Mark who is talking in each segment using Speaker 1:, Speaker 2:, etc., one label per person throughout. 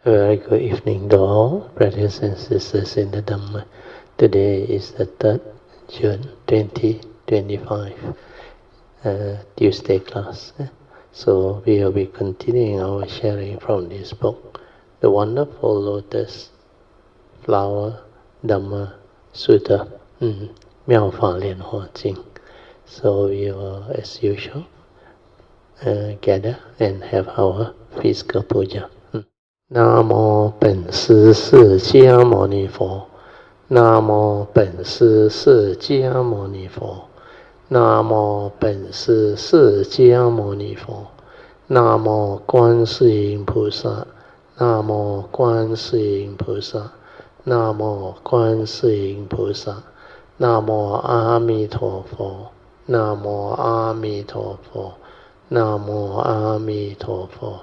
Speaker 1: A very good evening to all brothers and sisters in the Dhamma. Today is the 3rd June 2025, Tuesday class. So we will be continuing our sharing from this book, the wonderful Lotus Flower Dhamma Sutra, 妙法莲华经. So we will, as usual, gather and have our physical puja. 南无本师释迦牟尼佛，南无本师释迦牟尼佛，南无本师释迦牟尼佛，南无观世音菩萨，南无观世音菩萨，南无观世音菩萨，南无阿弥陀佛，南无阿弥陀佛，南无阿弥陀佛。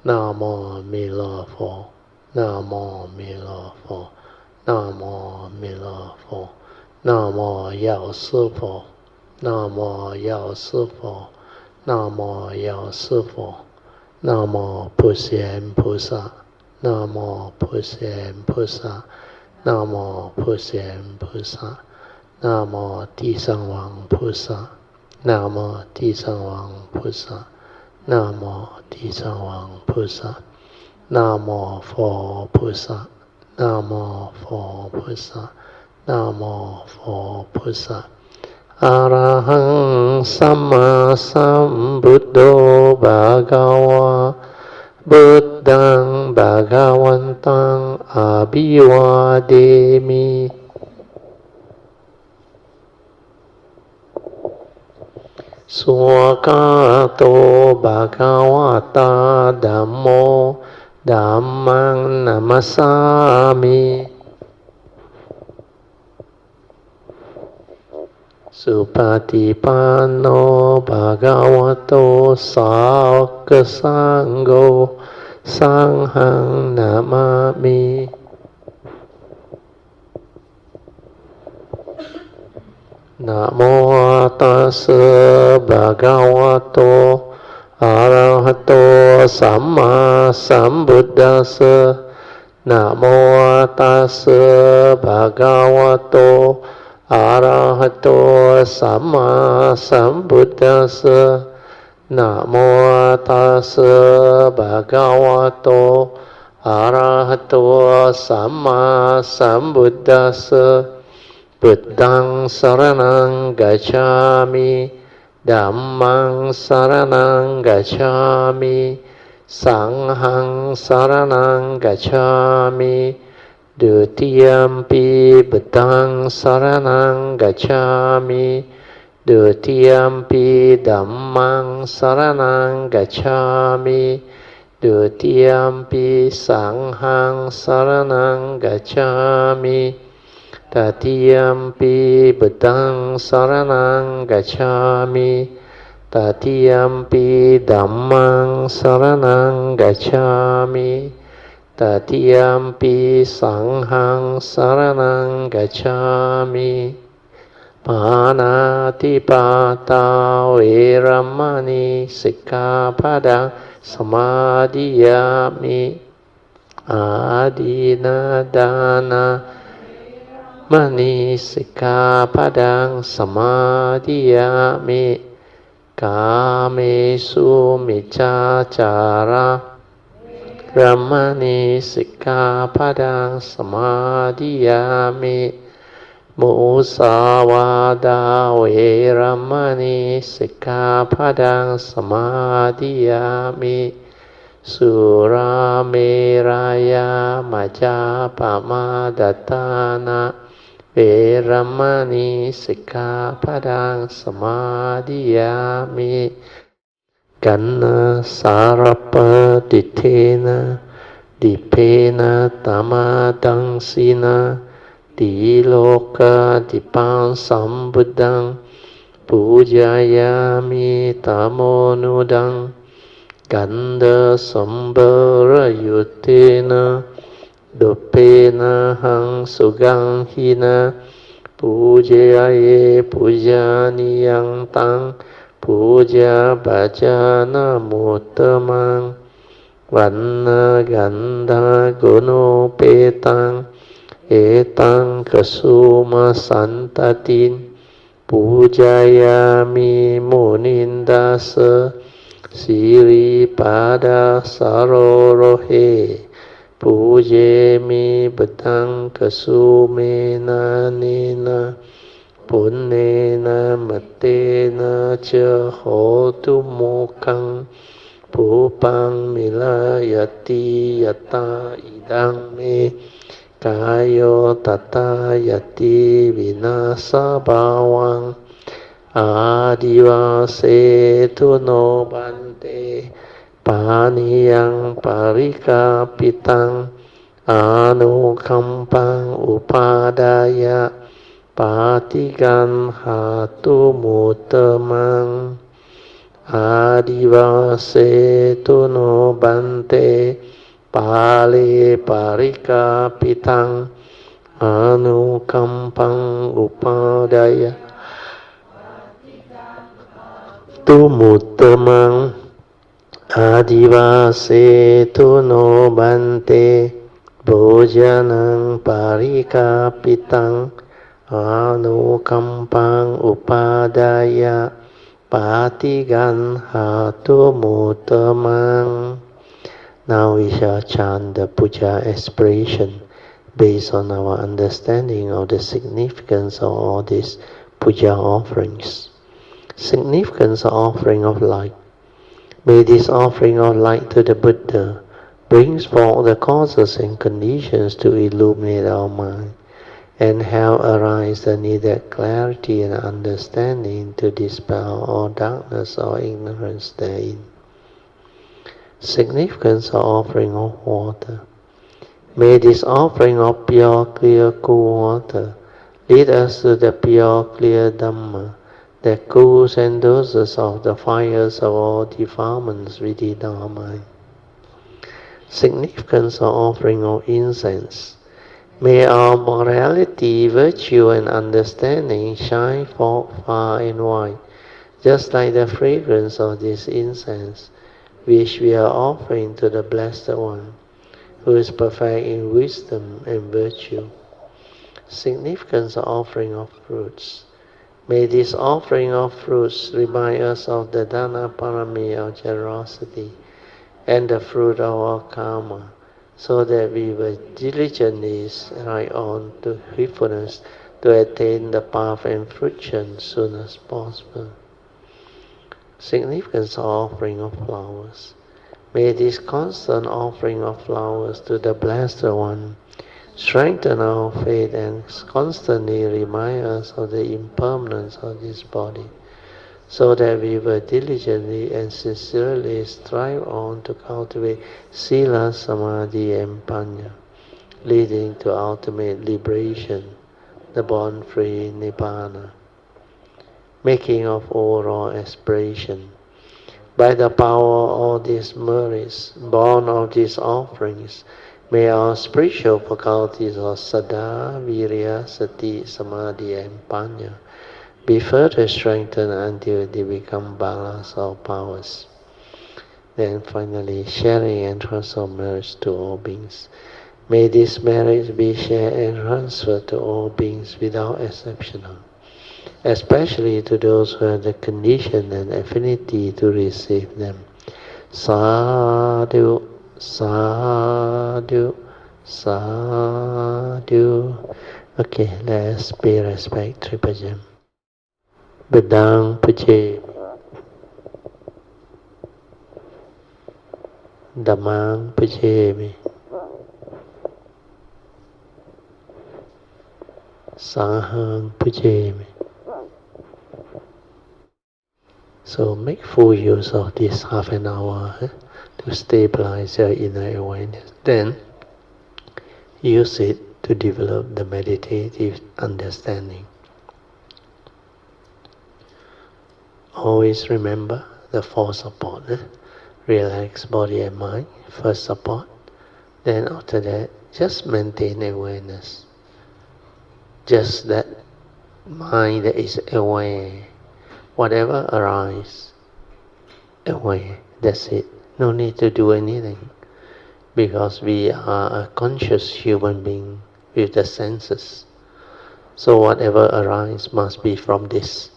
Speaker 1: 南无弥勒佛，南无弥勒佛，南无弥勒佛，南无药师佛，南无药师佛，南无药师佛，南无普贤菩萨，南无普贤菩萨，南无普贤菩萨，南无地藏王菩萨，南无地藏王菩萨。南无地藏王菩萨，南无佛菩萨，南无佛菩萨，南无佛菩萨。阿拉汉萨玛萨布多巴嘎瓦，布当巴嘎วันตัง阿比瓦德米。สวากาโตภะคะวะตาธัมโมธัมมังนะมัสสามิสุปฏิปันโนภะคะวะโตสาวกสังโฆสังฆังนะมามินะโมตัสสะภะคะวะโตอะระหะโตสัมมาสัมพุทธัสสะนะโมตัสสะภะคะวะโตอะระหะโตสัมมาสัมพุทธัสสะนะโมตัสสะภะคะวะโตอะระหะโตสัมมาสัมพุทธัสสะพุทธังสรณังกัจฉามิธัมมังสรณังกัจฉามิสังฆังสรณังกัจฉามิดุติยัมปิพุทธังสรณังกัจฉามิดุติยัมปิธัมมังสรณังกัจฉามิดุติยัมปิสังฆังสรณังกัจฉามิตติยัมปิพุทธังสรณังกัจฉามิตติยัมปิธัมมังสรณังกัจฉามิตติยัมปิสังฆังสรณังกัจฉามิปานาติปาตาเวรมณีสิกขาปะทังสมาธิยามิอาดินาดานะมณีสิกขาปะทังสมาธิยามิกาเมสุมิจฉาจาระรัมมณีสิกขาปะทังสมาธิยามิมุสาวาทาเวรมณีสิกขาปะทังสมาธิยามิสุราเมรยามัจจาปมาดัฏฐานะเวรมณีสิกขาปะทังสมาธิยามิกันนะสารปฏิเทนะดิเพนะตมาดังสีนะติโลกาติปังสัมพุทธังปูจายามิตโมนุดังกันดาสัมบรยุตเตนะดุเปนะหังสุกังหินะปูเจเยปูจานิยังตังปูจาปัจจานะมุตตมัง Vanna gandha guno petang etang kasuma santatin pujayami munindasa siri pada sarorohe pujemi bedang kasumena nena punnena matena cha hotu mokang Pupang milayati yata idang me kayo tata yati vinasa bawang adivase tu no bante paniyang parika pitang anukampang upadaya patigan hatu mutamang Adivase tu no bante Pali parika pitang anukampang upadaya tumutamang Adivase tu no bante Bojanang parika pitang anukampang upadaya Patigan hatu mutamang. Now we shall chant the Puja aspiration based on our understanding of the significance of all these Puja offerings. Significance of offering of light. May this offering of light to the Buddha brings forth the causes and conditions to illuminate our mind and help arise the needed clarity and understanding to dispel all darkness or ignorance therein. Significance of offering of water. May this offering of pure, clear, cool water lead us to the pure, clear Dhamma that cools and doses off the fires of all defilements within our mind. Significance of offering of incense. May our morality, virtue and understanding shine forth far and wide, just like the fragrance of this incense, which we are offering to the Blessed One, who is perfect in wisdom and virtue. Significance of offering of fruits. May this offering of fruits remind us of the Dana Parami of generosity and the fruit of our karma, so that we will diligently stride on to fruitfulness to attain the path and fruition soon as possible. Significance of offering of flowers. May this constant offering of flowers to the Blessed One strengthen our faith and constantly remind us of the impermanence of this body, so that we will diligently and sincerely strive on to cultivate Sila, Samadhi and Panya, leading to ultimate liberation, the born-free Nibbana. Making of overall aspiration. By the power of all these merits, born of these offerings, may our spiritual faculties of Saddha, Virya, Sati, Samadhi and Panya be further strengthened until they become balas or powers. Then finally, sharing and transfer of merits to all beings. May these merits be shared and transferred to all beings without exception, especially to those who have the condition and affinity to receive them. Sadhu, sadhu, sadhu. Okay, let's pay respect, Triple Gem. Bedang Puja Dhammang Puja Sanghang Puja. So make full use of this half an hour to stabilize your inner awareness. Then use it to develop the meditative understanding. Always remember the four support. Relax body and mind, first support. Then after that, just maintain awareness. Just that mind that is aware. Whatever arises, aware. That's it. No need to do anything. because we are a conscious human being with the senses. So whatever arises must be from these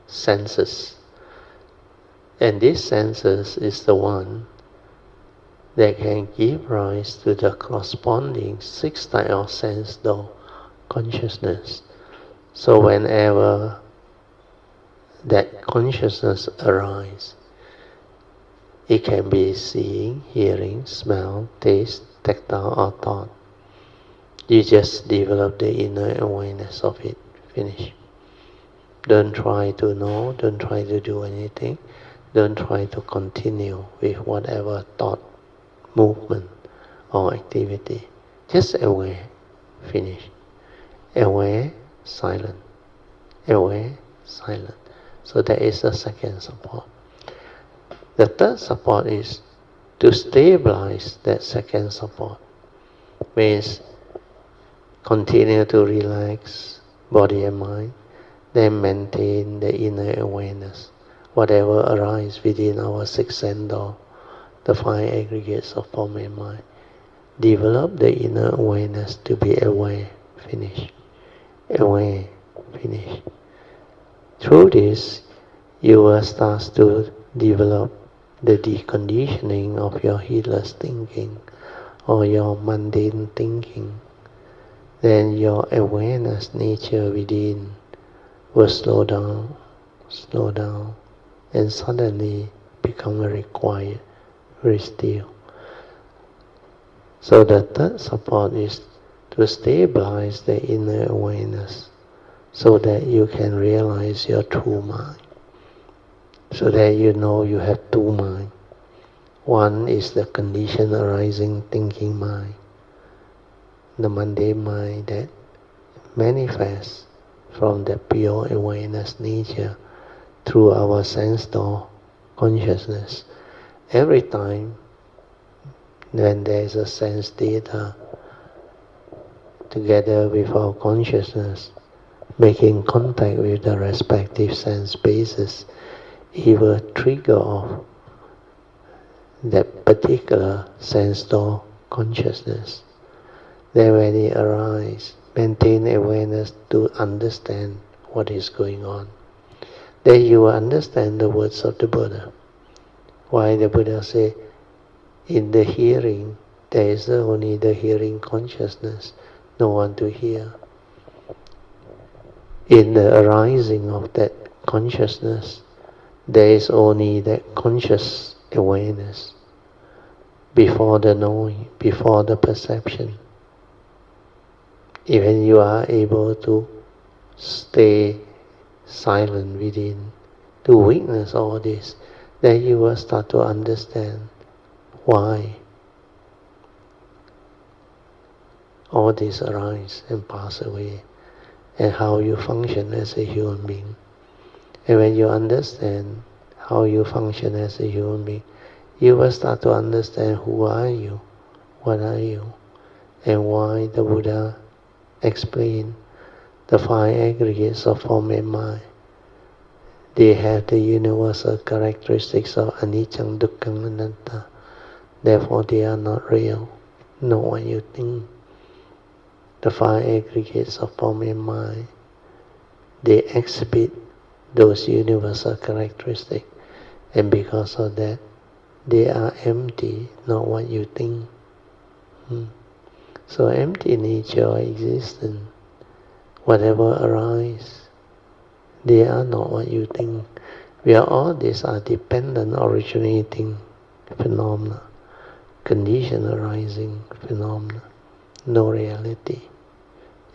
Speaker 1: senses. And these senses is the one that can give rise to the corresponding 6 types of sense door consciousness. So whenever that consciousness arises, it can be seeing, hearing, smell, taste, tactile or thought. You just develop the inner awareness of it. Finish. Don't try to know, don't try to do anything. Don't try to continue with whatever thought, movement or activity. Just aware. Finish. Aware, silent. Aware, silent. So that is the second support. The third support is to stabilize that second support. Means continue to relax body and mind, then maintain the inner awareness. Whatever arises within our 6 sense door, the 5 aggregates of form and mind, develop the inner awareness to be aware. Finish. Aware. Finish. Through this, you will start to develop the deconditioning of your heedless thinking or your mundane thinking. Then your awareness nature within will slow down, and suddenly become very quiet, very still. So the third support is to stabilize the inner awareness so that you can realize your true mind. So that you know you have 2 minds. One is the conditioned arising thinking mind, the mundane mind that manifests from the pure awareness nature through our sense door consciousness. Every time when there is a sense data together with our consciousness making contact with the respective sense bases, it will trigger off that particular sense door consciousness. Then when it arises, maintain awareness to understand what is going on. Then you will understand the words of the Buddha. Why the Buddha say, in the hearing, there is only the hearing consciousness, no one to hear. In the arising of that consciousness, there is only that conscious awareness before the knowing, before the perception. Even you are able to stay silent within, to witness all this, then you will start to understand why all this arise and pass away, and how you function as a human being. And when you understand how you function as a human being, you will start to understand who are you, what are you, and why the Buddha explained the 5 aggregates of form and mind. They have the universal characteristics of anicca, dukkha, anatta. Therefore they are not real, not what you think. The 5 aggregates of form and mind, they exhibit those universal characteristics, and because of that, they are empty, not what you think. So empty nature or existence, whatever arises, they are not what you think. Where all these are dependent originating phenomena, condition arising phenomena, no reality.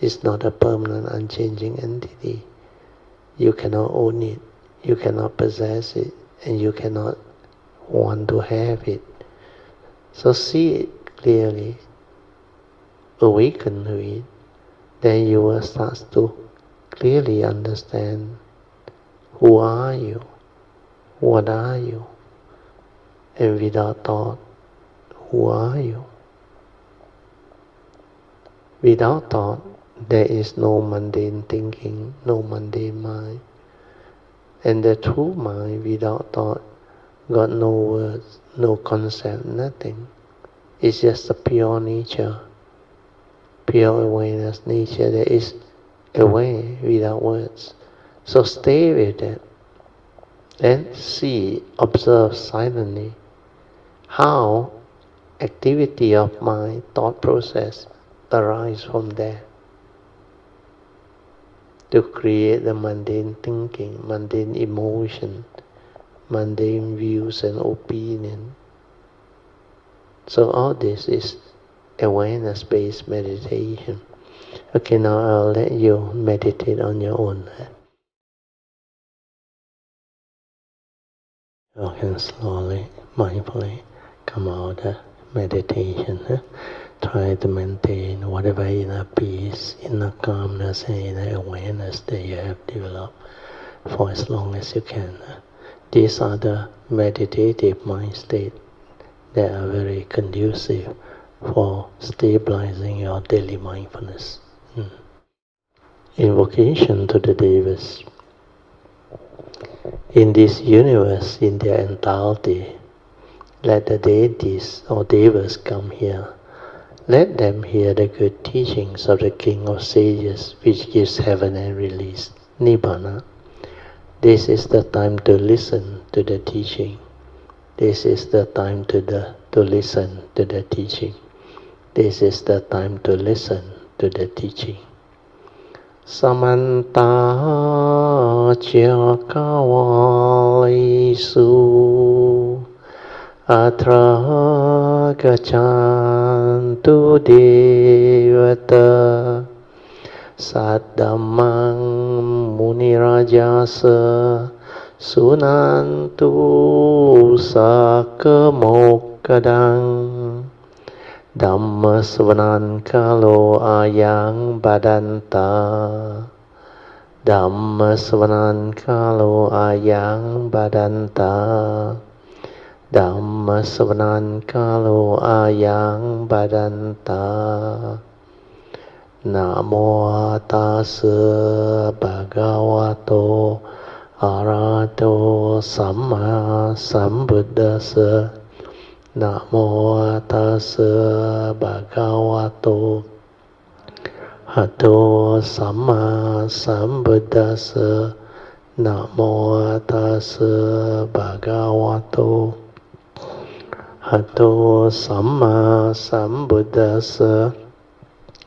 Speaker 1: It's not a permanent unchanging entity. You cannot own it, you cannot possess it, and you cannot want to have it. So see it clearly, awaken to it, then you will start to clearly understand who are you, what are you, and without thought, who are you? Without thought, there is no mundane thinking, no mundane mind. And the true mind without thought got no words, no concept, nothing. It's just a pure nature, pure awareness nature that is away without words. So stay with that. Then see, observe silently how activity of mind, thought process arise from there to create the mundane thinking, mundane emotion, mundane views and opinion. So all this is awareness-based meditation. Okay, now I'll let you meditate on your own. You can slowly, mindfully come out of meditation. Try to maintain whatever inner peace, inner calmness, and inner awareness that you have developed for as long as you can. These are the meditative mind states that are very conducive for stabilizing your daily mindfulness. Invocation to the Devas. In this universe, in their entirety, let the deities or Devas come here. Let them hear the good teachings of the King of Sages, which gives heaven and release, Nibbana. This is the time to listen to the teaching. This is the time to listen to the teaching. This is the time to listen to the teaching. Samanta Chakavalisu Atra Gachantu Devata Saddhamang Munirajasa Sunantu Sakamokadang Dhamma Svanan Kalo Ayang Badanta Dhamma Svanan Kalo Ayang Badanta Dhamma Svanan Kalo Ayang Badanta Namo Tassa Bhagavato Arahato Samma Sambuddhassa Namo Tassa Bhagavato Arahato Samma Sambuddhassa Namo Tassa Bhagavato Arahato Samma Sambuddhassa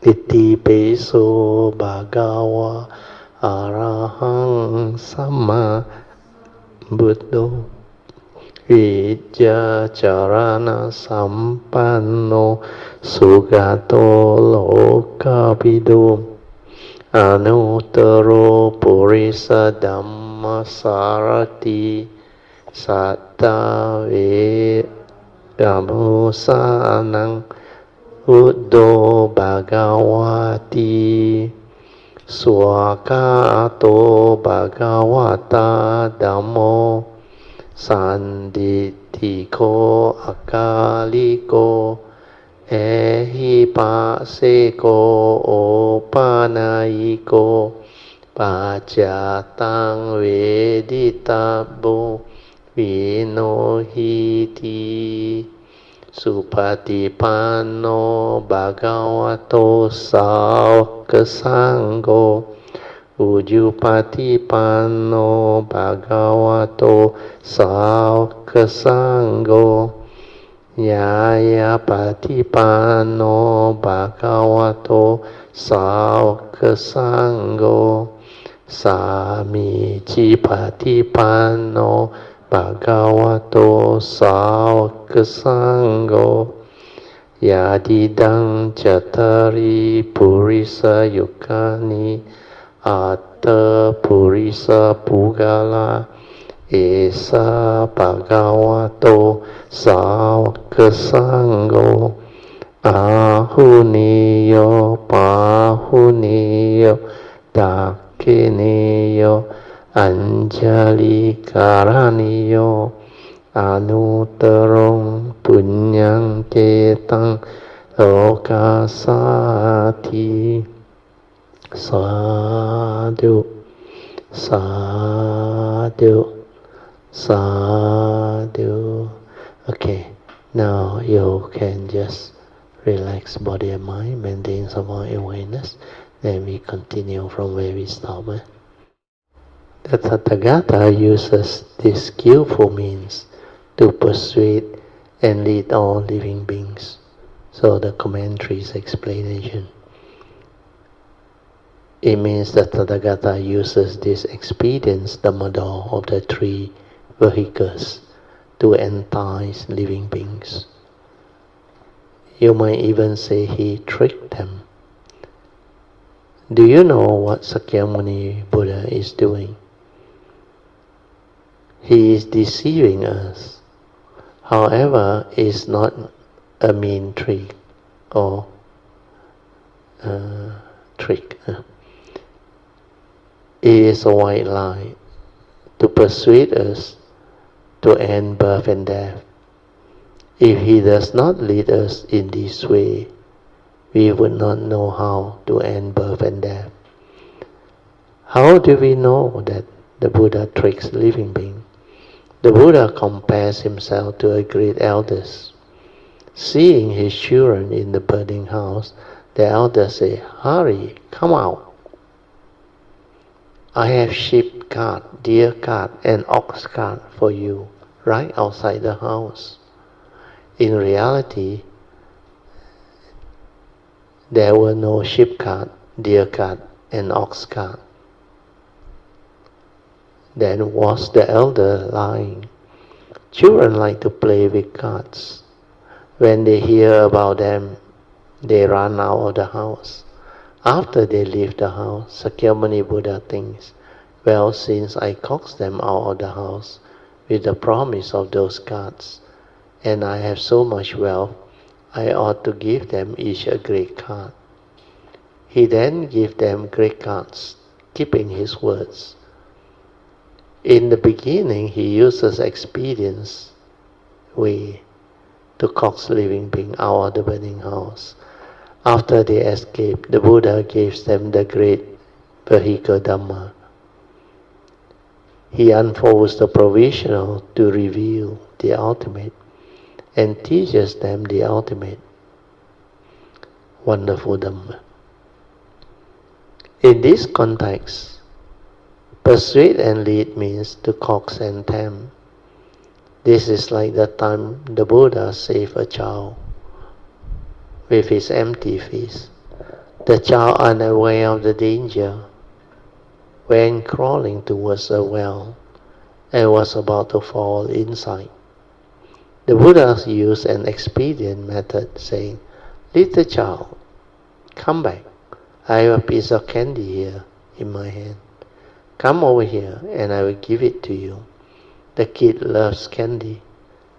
Speaker 1: Iti Peso Bhagava Arahang Samma Buddho Vijja Charana Sampanno Sugato Lokavido Anuttaro Purisa Dhamma Sarati Satta Vedamusanang Uddho Bhagavati Swakato Bhagavata Dhammo Sanditiko Akaliko Ehipaseko Opanayiko Pacatang Veditabo Vinohiti Supatipanno Bhagavato Sangho Ujupatipanno Bhagavato Sangho Yayapatipanno Bhagavato Sangho Samicipatipanno Bhagavato Sangho Yadidang Chatari Purisa Yukani Atta Purisa Pugala Esa Bhagavato Sangho Ahuniyo Pahuniyo Dakiniyo Anjali Karaniyo Anuttarong Punyang Ketang Lokasati Sadhu Sadhu Sadhu. Okay, Now you can just relax body and mind, maintain some more awareness. Then we continue from where we stop. The Tathagata uses this skillful means to persuade and lead all living beings. So the commentary's explanation. It means that Tathagata uses this expedience, the model of the three vehicles, to entice living beings. You might even say he tricked them. Do you know what Sakyamuni Buddha is doing? He is deceiving us. However, it's not a mean trick or trick. It is a white lie to persuade us to end birth and death. If he does not lead us in this way, we would not know how to end birth and death. How do we know that the Buddha tricks living beings? The Buddha compares himself to a great elders. Seeing his children in the burning house, the elders say, "Hurry, come out. I have sheep cart, deer cart, and ox cart for you, right outside the house." In reality, there were no sheep cart, deer cart, and ox cart. Then was the elder lying? Children like to play with carts. When they hear about them, they run out of the house. After they leave the house, Sakyamuni Buddha thinks, well, since I coaxed them out of the house with the promise of those carts, and I have so much wealth, I ought to give them each a great cart. He then gives them great carts, keeping his words. In the beginning, he uses expedience way to coax living beings out of the burning house. After they escape, the Buddha gives them the great vehicle Dhamma. He unfolds the provisional to reveal the ultimate and teaches them the ultimate. Wonderful Dhamma. In this context, persuade and lead means to coax and tempt. This is like the time the Buddha saved a child with his empty fist. The child, unaware of the danger, went crawling towards a well and was about to fall inside. The Buddha used an expedient method, saying, "Little child, come back. I have a piece of candy here in my hand. Come over here and I will give it to you." The kid loves candy,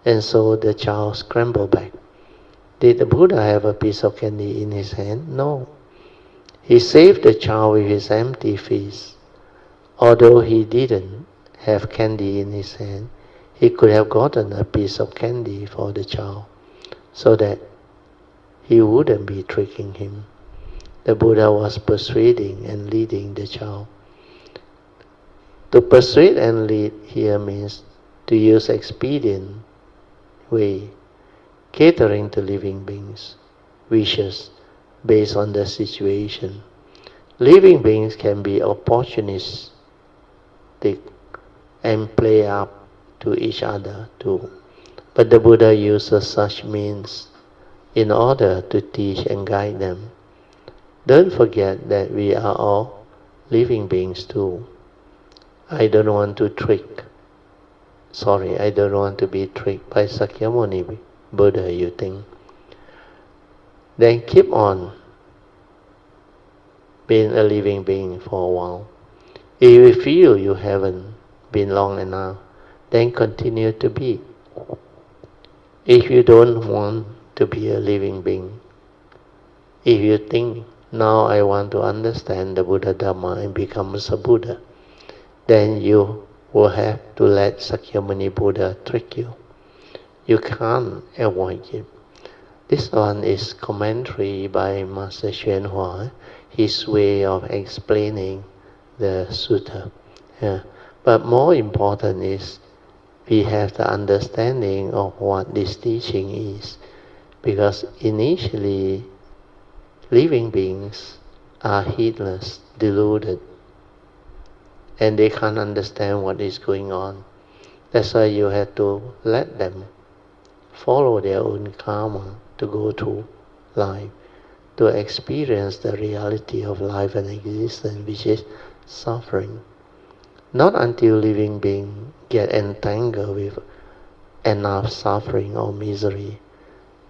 Speaker 1: and so the child scrambled back. Did the Buddha have a piece of candy in his hand? No. He saved the child with his empty fist. Although he didn't have candy in his hand, he could have gotten a piece of candy for the child, so that he wouldn't be tricking him. The Buddha was persuading and leading the child. To persuade and lead here means to use expedient way, catering to living beings' wishes based on the situation. Living beings can be opportunistic and play up to each other too. But the Buddha uses such means in order to teach and guide them. Don't forget that we are all living beings too. I don't want to be tricked by Sakyamuni Buddha, you think. Then keep on being a living being for a while. If you feel you haven't been long enough, then continue to be. If you don't want to be a living being, if you think, now I want to understand the Buddha Dhamma and become a Buddha, then you will have to let Sakyamuni Buddha trick you. You can't avoid it. This one is commentary by Master Hsuan, his way of explaining the sutta. But more important is we have the understanding of what this teaching is. Because initially, living beings are heedless, deluded, and they can't understand what is going on. That's why you have to let them follow their own karma to go through life, to experience the reality of life and existence, which is suffering. Not until living beings get entangled with enough suffering or misery,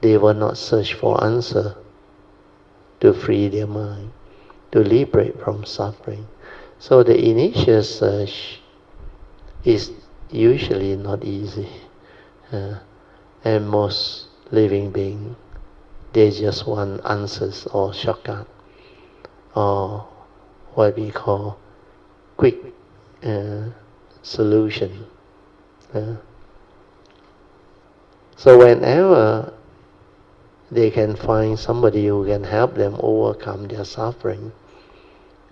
Speaker 1: they will not search for answer to free their mind, to liberate from suffering. So the initial search is usually not easy. And most living beings, they just want answers or shortcut, or what we call quick solution. So whenever they can find somebody who can help them overcome their suffering,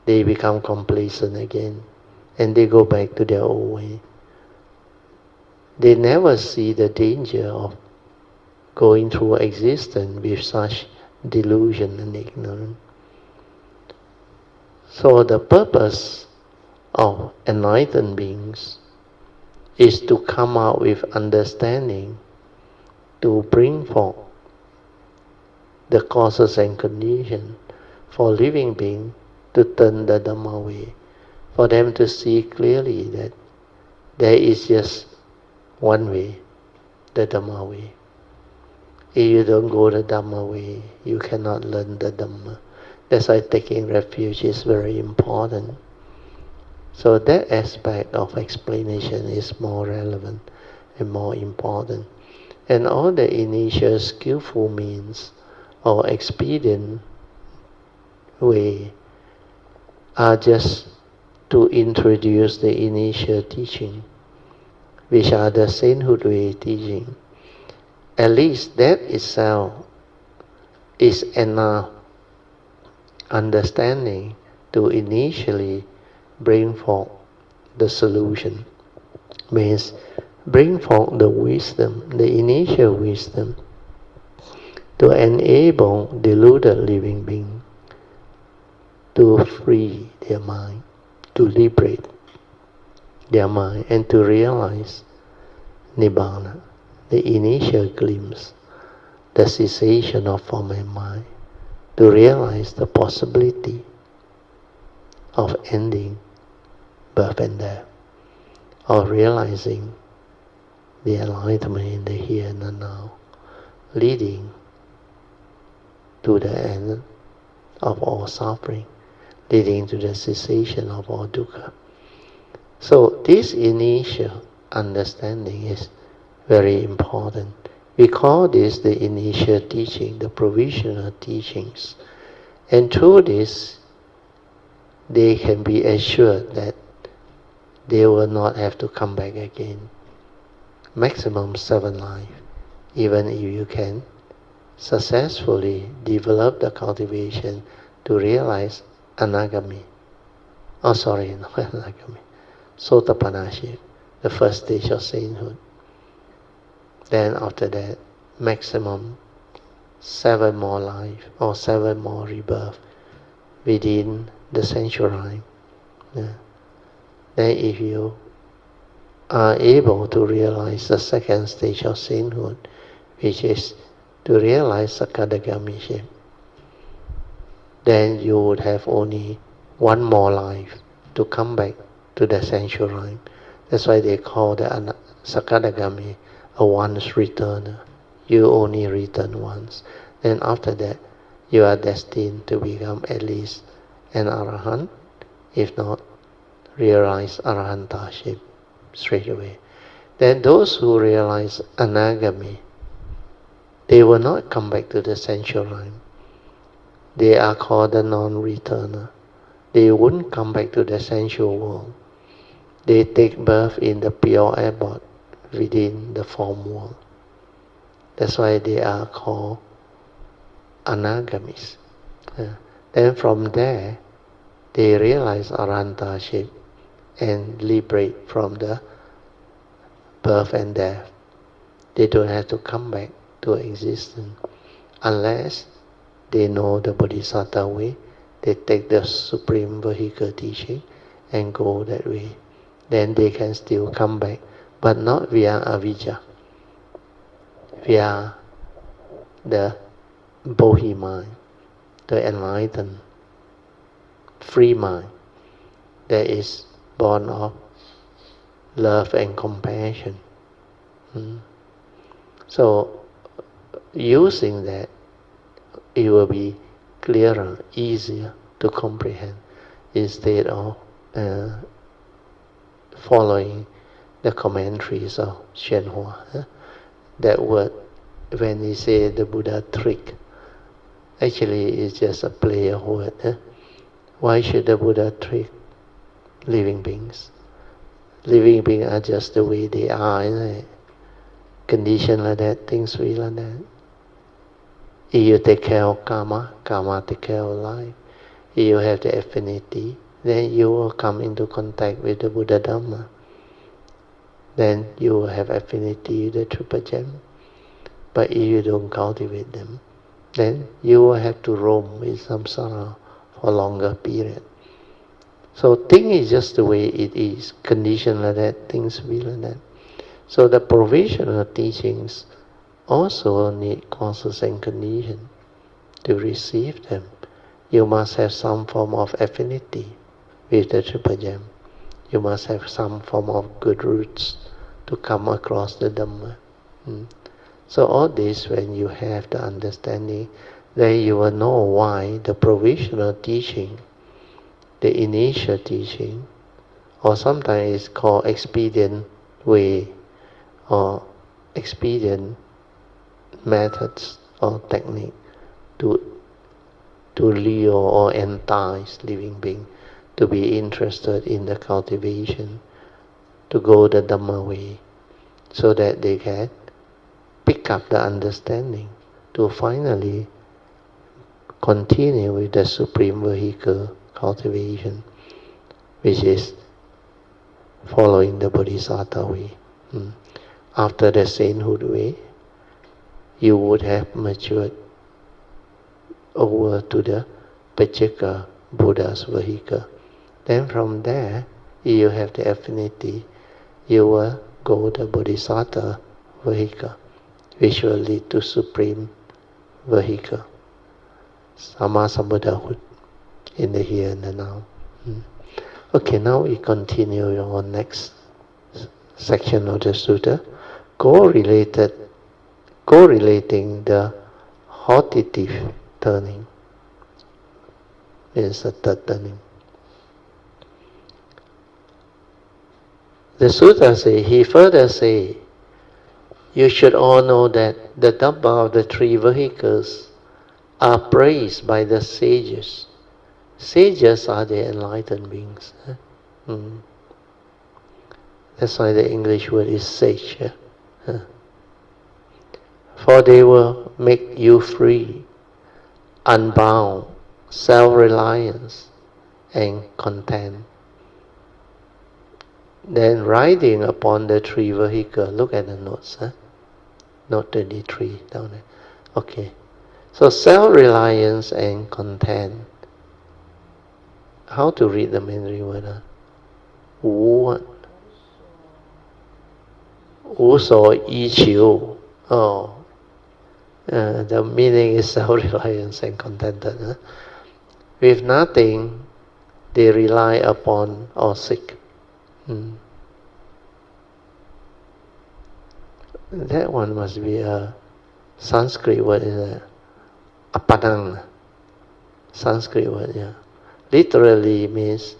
Speaker 1: they become complacent again, and they go back to their old way. They never see the danger of going through existence with such delusion and ignorance. So the purpose of enlightened beings is to come out with understanding, to bring forth the causes and conditions for living beings to turn the Dhamma way, for them to see clearly that there is just one way, the Dhamma way. If you don't go the Dhamma way, you cannot learn the Dhamma. That's why taking refuge is very important. So that aspect of explanation is more relevant and more important. And all the initial skillful means or expedient way are just to introduce the initial teaching, which are the sainthood way teaching. At least that itself is enough understanding to initially bring forth the solution. Means bring forth the wisdom, the initial wisdom, to enable deluded living beings to free their mind, to liberate their mind, and to realize Nibbana, the initial glimpse, the cessation of form and mind, to realize the possibility of ending birth and death, of realizing the enlightenment in the here and the now, leading to the end of all suffering, leading to the cessation of all dukkha. So this initial understanding is very important. We call this the initial teaching, the provisional teachings. And through this, they can be assured that they will not have to come back again. Maximum 7 lives, even if you can successfully develop the cultivation to realize anagami. Not anagami. Sotapanaship, the first stage of sainthood. Then after that, maximum 7 more lives or 7 more rebirths within the century. Then if you are able to realize the second stage of sainthood, which is to realize Sakadagami-ship, then you would have only 1 more life to come back to the century. That's why they call the Sakadagami a once returner. You only return once. Then after that, you are destined to become at least an Arahant, if not realize Arahantaship straight away. Then those who realize Anagami, they will not come back to the sensual realm. They are called the non-returner. They won't come back to the sensual world. They take birth in the pure abode within the form world. That's why they are called Anagamis. Then from there, they realize Arahantaship and liberate from the birth and death. They don't have to come back to existence unless they know the Bodhisattva way. They take the Supreme Vehicle teaching and go that way. Then they can still come back, but not via avijja, via the Bodhi mind, the enlightened, free mind that is born of love and compassion. So, using that, it will be clearer, easier to comprehend, instead of following the commentaries of宣化. That word, when he say the Buddha trick, actually it's just a play of word. Why should the Buddha trick living beings? Living beings are just the way they are. Condition like that, things will like that. If you take care of karma, karma take care of life. If you have the affinity, then you will come into contact with the Buddha Dhamma. Then you will have affinity with the Triple Gem. But if you don't cultivate them, then you will have to roam with samsara for a longer period. So thing is just the way it is. Condition like that, things will be like that. So the provisional teachings also need causes and conditions to receive them. You must have some form of affinity with the Triple Gem. You must have some form of good roots to come across the Dhamma. So all this, when you have the understanding, then you will know why the provisional teaching, the initial teaching, or sometimes it's called expedient way, or expedient methods or technique to lure or entice living being to be interested in the cultivation, to go the Dhamma way, so that they can pick up the understanding to finally continue with the Supreme Vehicle cultivation, which is following the Bodhisattva way. After the sainthood way, you would have matured over to the Pacceka Buddha's vehicle. Then from there, if you have the affinity, you will go the Bodhisattva vehicle, which will lead to Supreme Vehicle, Sammasambuddhahood, in the here and the now. Okay, now we continue on next section of the sutta, correlating the hortative turning. Means the third turning. The sutta he further say, you should all know that the Dhamma of the three vehicles are praised by the sages. Sages are the enlightened beings. That's why the English word is sage. For they will make you free, unbound, self-reliance, and content. Then riding upon the three vehicles, look at the notes. Note 33 down there. Okay. So self-reliance and content. How to read the Mandarin word? Wu so yi qiu. The meaning is self-reliance and contented. With nothing, they rely upon or seek. That one must be a Sanskrit word, isn't it? Apadang. Sanskrit word, yeah. Literally means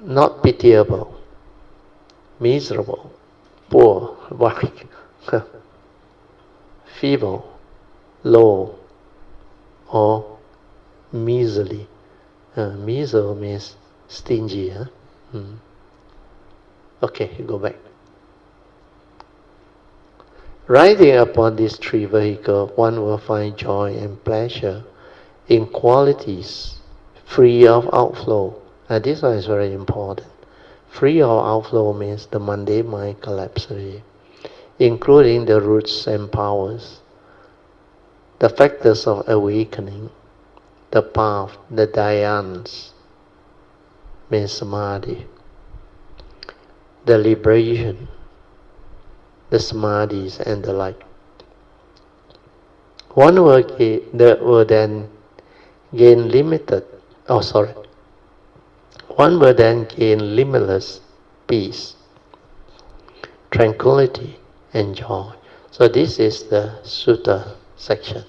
Speaker 1: not pitiable, miserable, poor, weak, feeble, low, or miserly. Miser means stingy. Okay, go back. Riding upon these three vehicles, one will find joy and pleasure in qualities free of outflow. And this one is very important. Free of outflow means the mundane mind collapses, including the roots and powers, the factors of awakening, the path, the dhyans, means samadhi, the liberation, the samadhis and the like. One will then gain limitless peace, tranquility and joy. So this is the sutta section.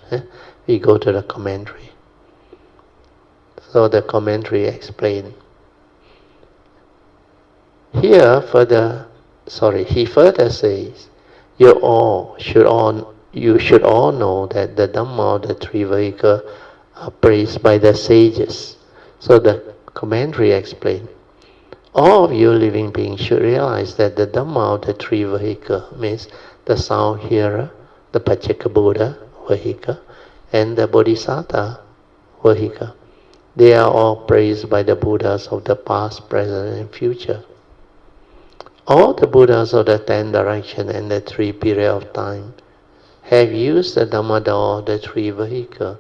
Speaker 1: We go to the commentary. So the commentary explains. He further says, you should all know that the Dhamma of the three vehicles are praised by the sages. So the commentary explains, all of you living beings should realize that the Dhamma of the three vehicles means the sound hearer, the Pacceka Buddha vehicle, and the Bodhisattva vehicle. They are all praised by the Buddhas of the past, present, and future. All the Buddhas of the 10 directions and the 3 periods of time have used the Dhamma door of the 3 vehicles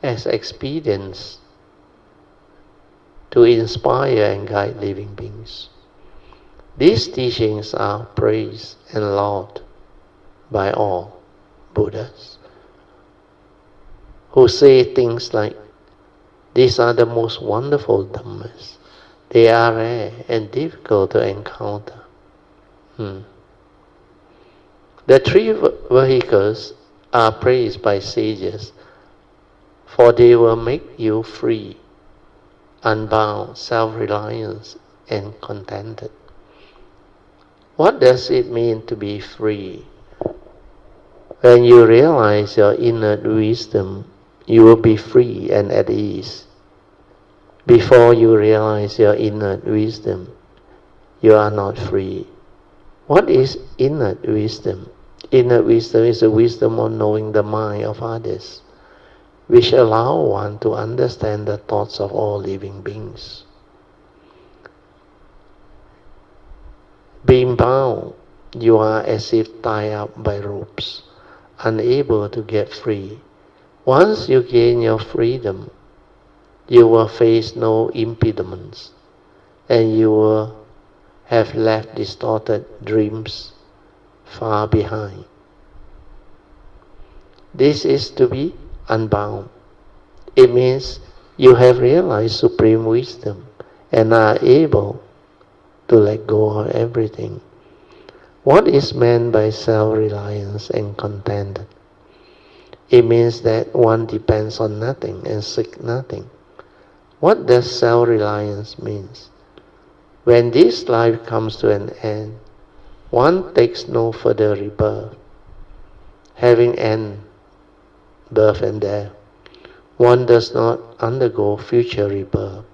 Speaker 1: as expedients to inspire and guide living beings. These teachings are praised and lauded by all Buddhas, who say things like, these are the most wonderful Dhammas. They are rare and difficult to encounter. The 3 vehicles are praised by sages, for they will make you free, unbound, self-reliant, and contented. What does it mean to be free? When you realize your inner wisdom, you will be free and at ease. Before you realize your inner wisdom, you are not free. What is inner wisdom? Inner wisdom is the wisdom of knowing the mind of others, which allow one to understand the thoughts of all living beings. Being bound, you are as if tied up by ropes, unable to get free. Once you gain your freedom, you will face no impediments, and you will have left distorted dreams far behind. This is to be unbound. It means you have realized supreme wisdom and are able to let go of everything. What is meant by self-reliance and content? It means that one depends on nothing and seeks nothing. What does self-reliance mean? When this life comes to an end, one takes no further rebirth. Having end, birth and death, one does not undergo future rebirth.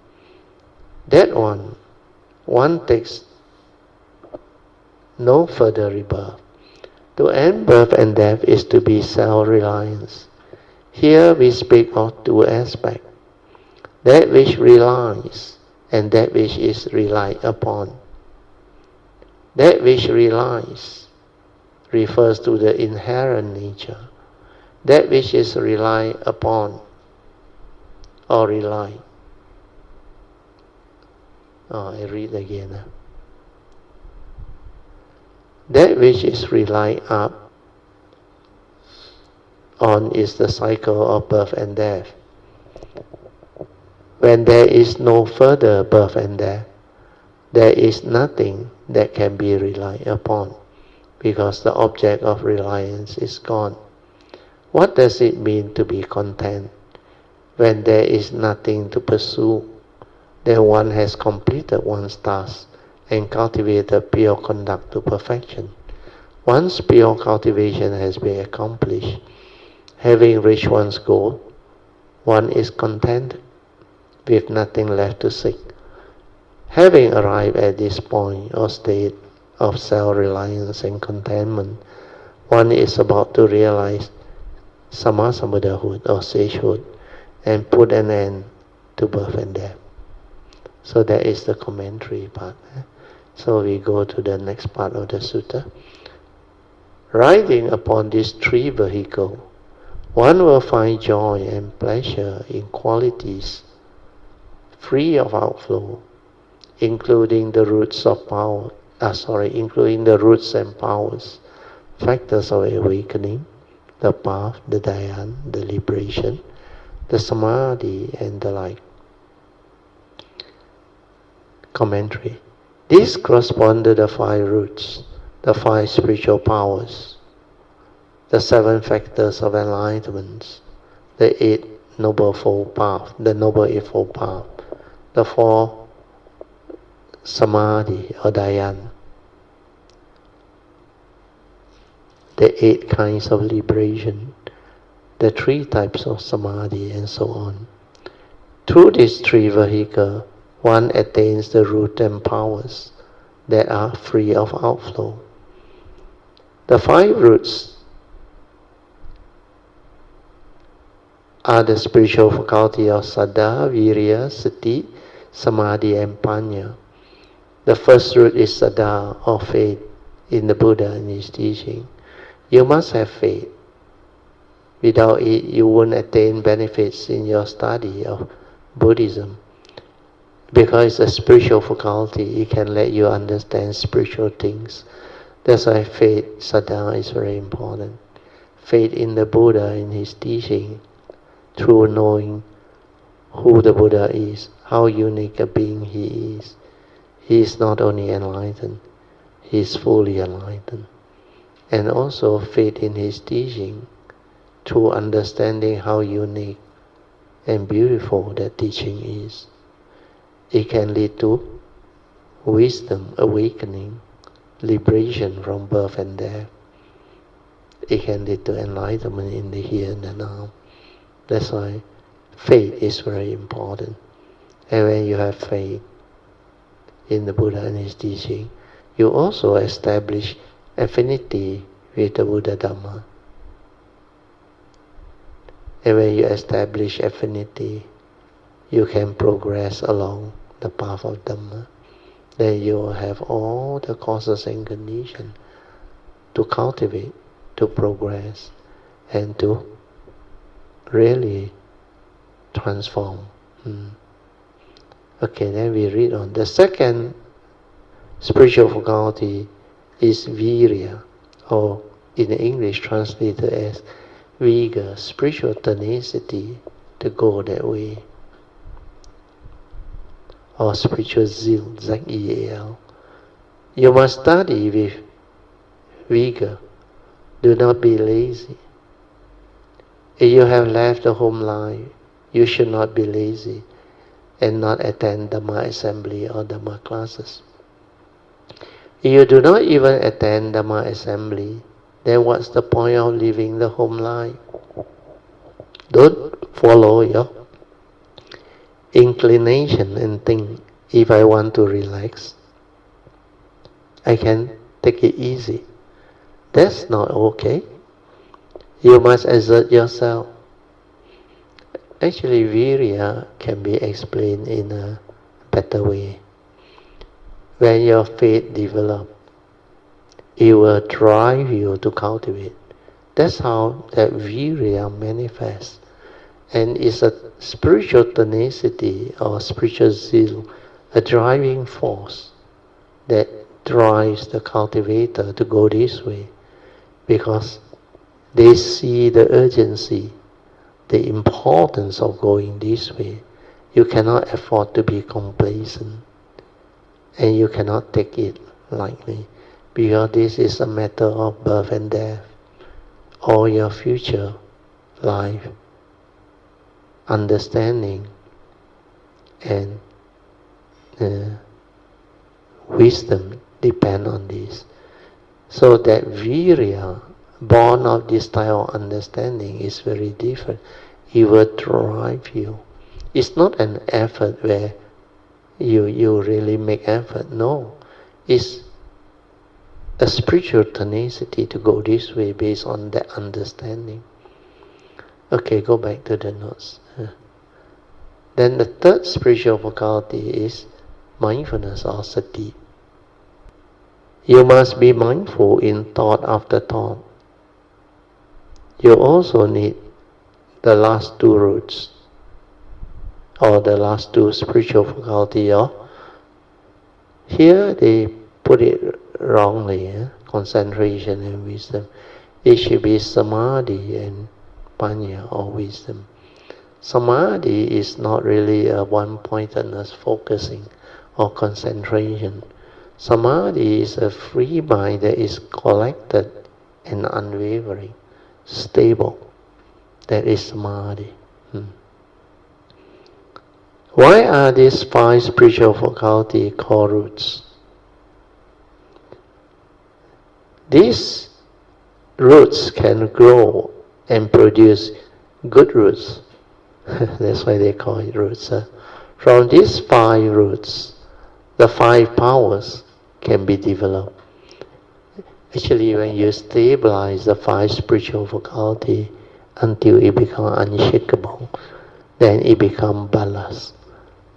Speaker 1: That one takes no further rebirth. To end birth and death is to be self-reliance. Here we speak of 2 aspects, that which relies and that which is relied upon. That which relies refers to the inherent nature. That which is relied upon or relied. I read again. That which is relied up on is the cycle of birth and death. When there is no further birth and death, there is nothing that can be relied upon, because the object of reliance is gone. What does it mean to be content? When there is nothing to pursue, then one has completed one's task and cultivated pure conduct to perfection. Once pure cultivation has been accomplished, having reached one's goal, one is content, with nothing left to seek. Having arrived at this point or state of self-reliance and contentment, one is about to realize Sammasambuddhahood or sagehood and put an end to birth and death. So that is the commentary part. So we go to the next part of the sutta. Riding upon these three vehicles, one will find joy and pleasure in qualities free of outflow, including the roots and powers, factors of awakening, the path, the dhyan, the liberation, the samadhi, and the like. Commentary. These correspond to the 5 roots, the 5 spiritual powers, the 7 factors of enlightenment, the 8 noble fold path, the noble eightfold path, the 4 samadhi or dhyan, the 8 kinds of liberation, the 3 types of samadhi, and so on. Through these 3 vehicles, one attains the root and powers that are free of outflow. The 5 roots are the spiritual faculty of Saddha, Virya, Sati, Samadhi, and Panya. The first root is Saddha, or faith in the Buddha and his teaching. You must have faith. Without it, you won't attain benefits in your study of Buddhism. Because it's a spiritual faculty, it can let you understand spiritual things. That's why faith, Saddha, is very important. Faith in the Buddha and his teaching, through knowing who the Buddha is, how unique a being he is. He is not only enlightened, he is fully enlightened. And also faith in his teaching, through understanding how unique and beautiful that teaching is. It can lead to wisdom, awakening, liberation from birth and death. It can lead to enlightenment in the here and the now. That's why faith is very important. And when you have faith in the Buddha and his teaching, you also establish affinity with the Buddha Dhamma. And when you establish affinity, you can progress along the path of Dhamma. Then you will have all the causes and conditions to cultivate, to progress, and to really transform. Okay, then we read on. The second spiritual faculty is virya, or in English translated as vigor, spiritual tenacity to go that way. Or spiritual zeal, Z-E-A-L. You must study with vigor. Do not be lazy. If you have left the home life, you should not be lazy and not attend Dhamma assembly or Dhamma classes. If you do not even attend Dhamma assembly, then what's the point of living the home life? Don't follow your inclination and think, if I want to relax, I can take it easy. That's not okay. You must exert yourself. Actually, virya can be explained in a better way. When your faith develops, it will drive you to cultivate. That's how that virya manifests. And it's a spiritual tenacity or spiritual zeal, a driving force that drives the cultivator to go this way, because they see the urgency, the importance of going this way. You cannot afford to be complacent, and you cannot take it lightly, because this is a matter of birth and death, or your future life, understanding, and wisdom depend on this. So that virya, born of this style of understanding, is very different. It will drive you. It's not an effort where you really make effort. No. It's a spiritual tenacity to go this way based on that understanding. Okay, go back to the notes. Then the third spiritual faculty is mindfulness or sati. You must be mindful in thought after thought. You also need the last two roots, or the last two spiritual faculty. Here they put it wrongly, concentration and wisdom. It should be samadhi and panya, or wisdom. Samadhi is not really a one-pointedness focusing or concentration. Samadhi is a free mind that is collected and unwavering, stable. That is samadhi. Why are these 5 spiritual faculties called roots? These roots can grow and produce good roots. That's why they call it roots. From these 5 roots, the 5 powers can be developed. Actually, when you stabilize the 5 spiritual faculties until it becomes unshakable, then it becomes balas,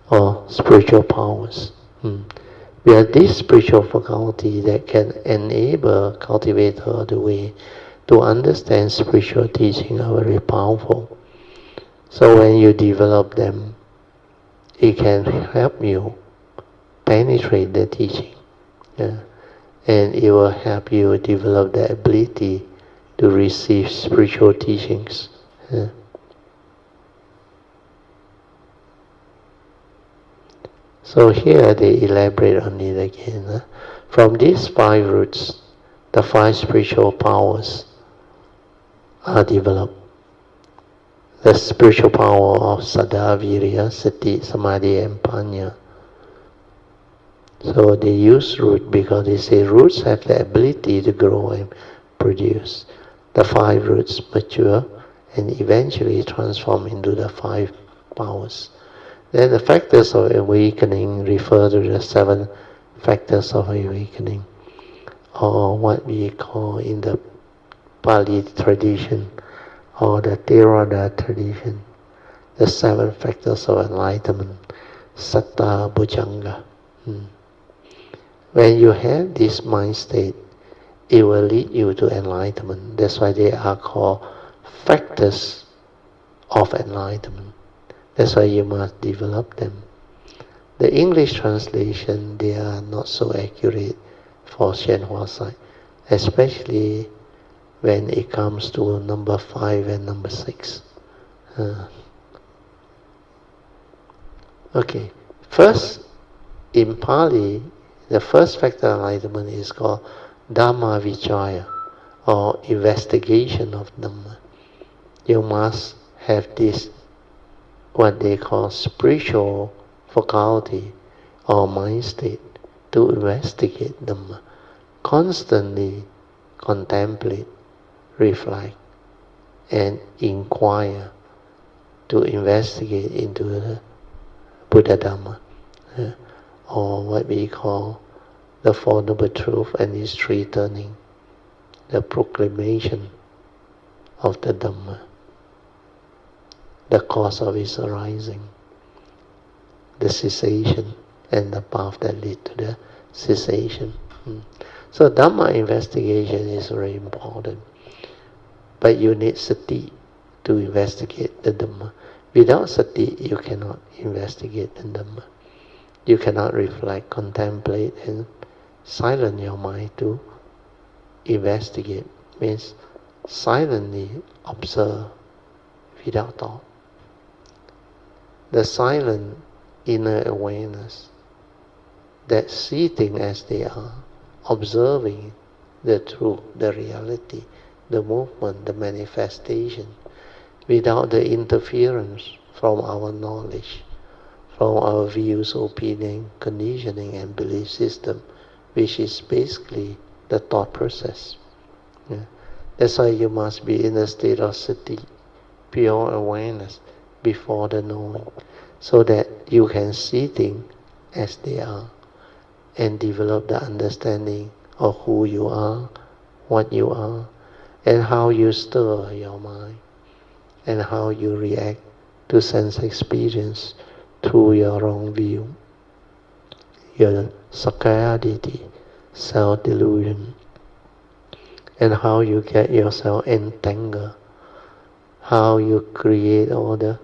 Speaker 1: or spiritual powers. We have this spiritual faculty that can enable cultivator of the way to understand spiritual teaching are very powerful. So when you develop them, it can help you penetrate the teaching. And it will help you develop the ability to receive spiritual teachings. So here they elaborate on it again. From these 5 roots, the 5 spiritual powers are developed. The spiritual power of Saddha, Virya, Sati, Samadhi and Panya. So they use root because they say roots have the ability to grow and produce. The 5 roots mature and eventually transform into the 5 powers. Then the factors of awakening refer to the 7 factors of awakening, or what we call in the Pali tradition, or the Theravada tradition, the 7 factors of enlightenment, Satta Bhujanga. When you have this mind state, it will lead you to enlightenment. That's why they are called factors of enlightenment. That's why you must develop them. The English translation, they are not so accurate for Shenhua side, especially when it comes to number 5 and number 6. Okay, first, in Pali, the first factor of enlightenment is called Dhamma Vichaya, or investigation of Dhamma. You must have this, what they call spiritual faculty or mind state, to investigate Dhamma. Constantly contemplate, reflect, and inquire, to investigate into the Buddha Dhamma, or what we call the Four Noble Truths and its 3 turning, the proclamation of the Dhamma, the cause of its arising, the cessation, and the path that lead to the cessation. So Dhamma investigation is very important. But you need sati to investigate the Dhamma. Without sati, you cannot investigate the Dhamma. You cannot reflect, contemplate, and silence your mind to investigate. Means silently observe without thought. The silent inner awareness that see things as they are, observing the truth, the reality, the movement, the manifestation, without the interference from our knowledge, from our views, opinion, conditioning, and belief system, which is basically the thought process. That's why you must be in a state of sati, pure awareness, before the knowing, so that you can see things as they are, and develop the understanding of who you are, what you are, and how you stir your mind, and how you react to sense experience through your wrong view, your sakkaya ditthi, self-delusion, and how you get yourself entangled, how you create all the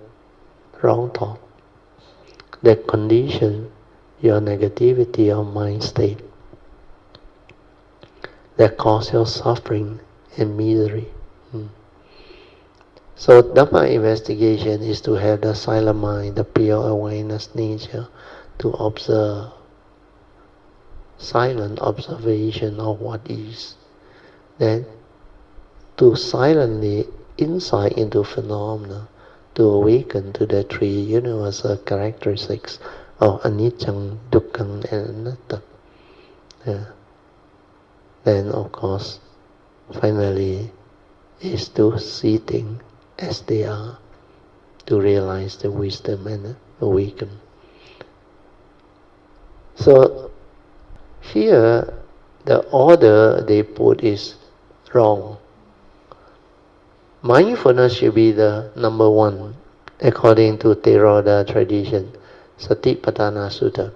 Speaker 1: wrong thought that condition your negativity of mind state, that cause your suffering and misery. So Dhamma investigation is to have the silent mind, the pure awareness nature, to observe, silent observation of what is. Then to silently insight into phenomena, to awaken to the three universal characteristics of anicca, dukkha and anatta. Then of course, finally, is to see things as they are, to realize the wisdom and awaken. So here, the order they put is wrong. Mindfulness should be the number one, according to Theravada tradition, Satipatthana Sutta.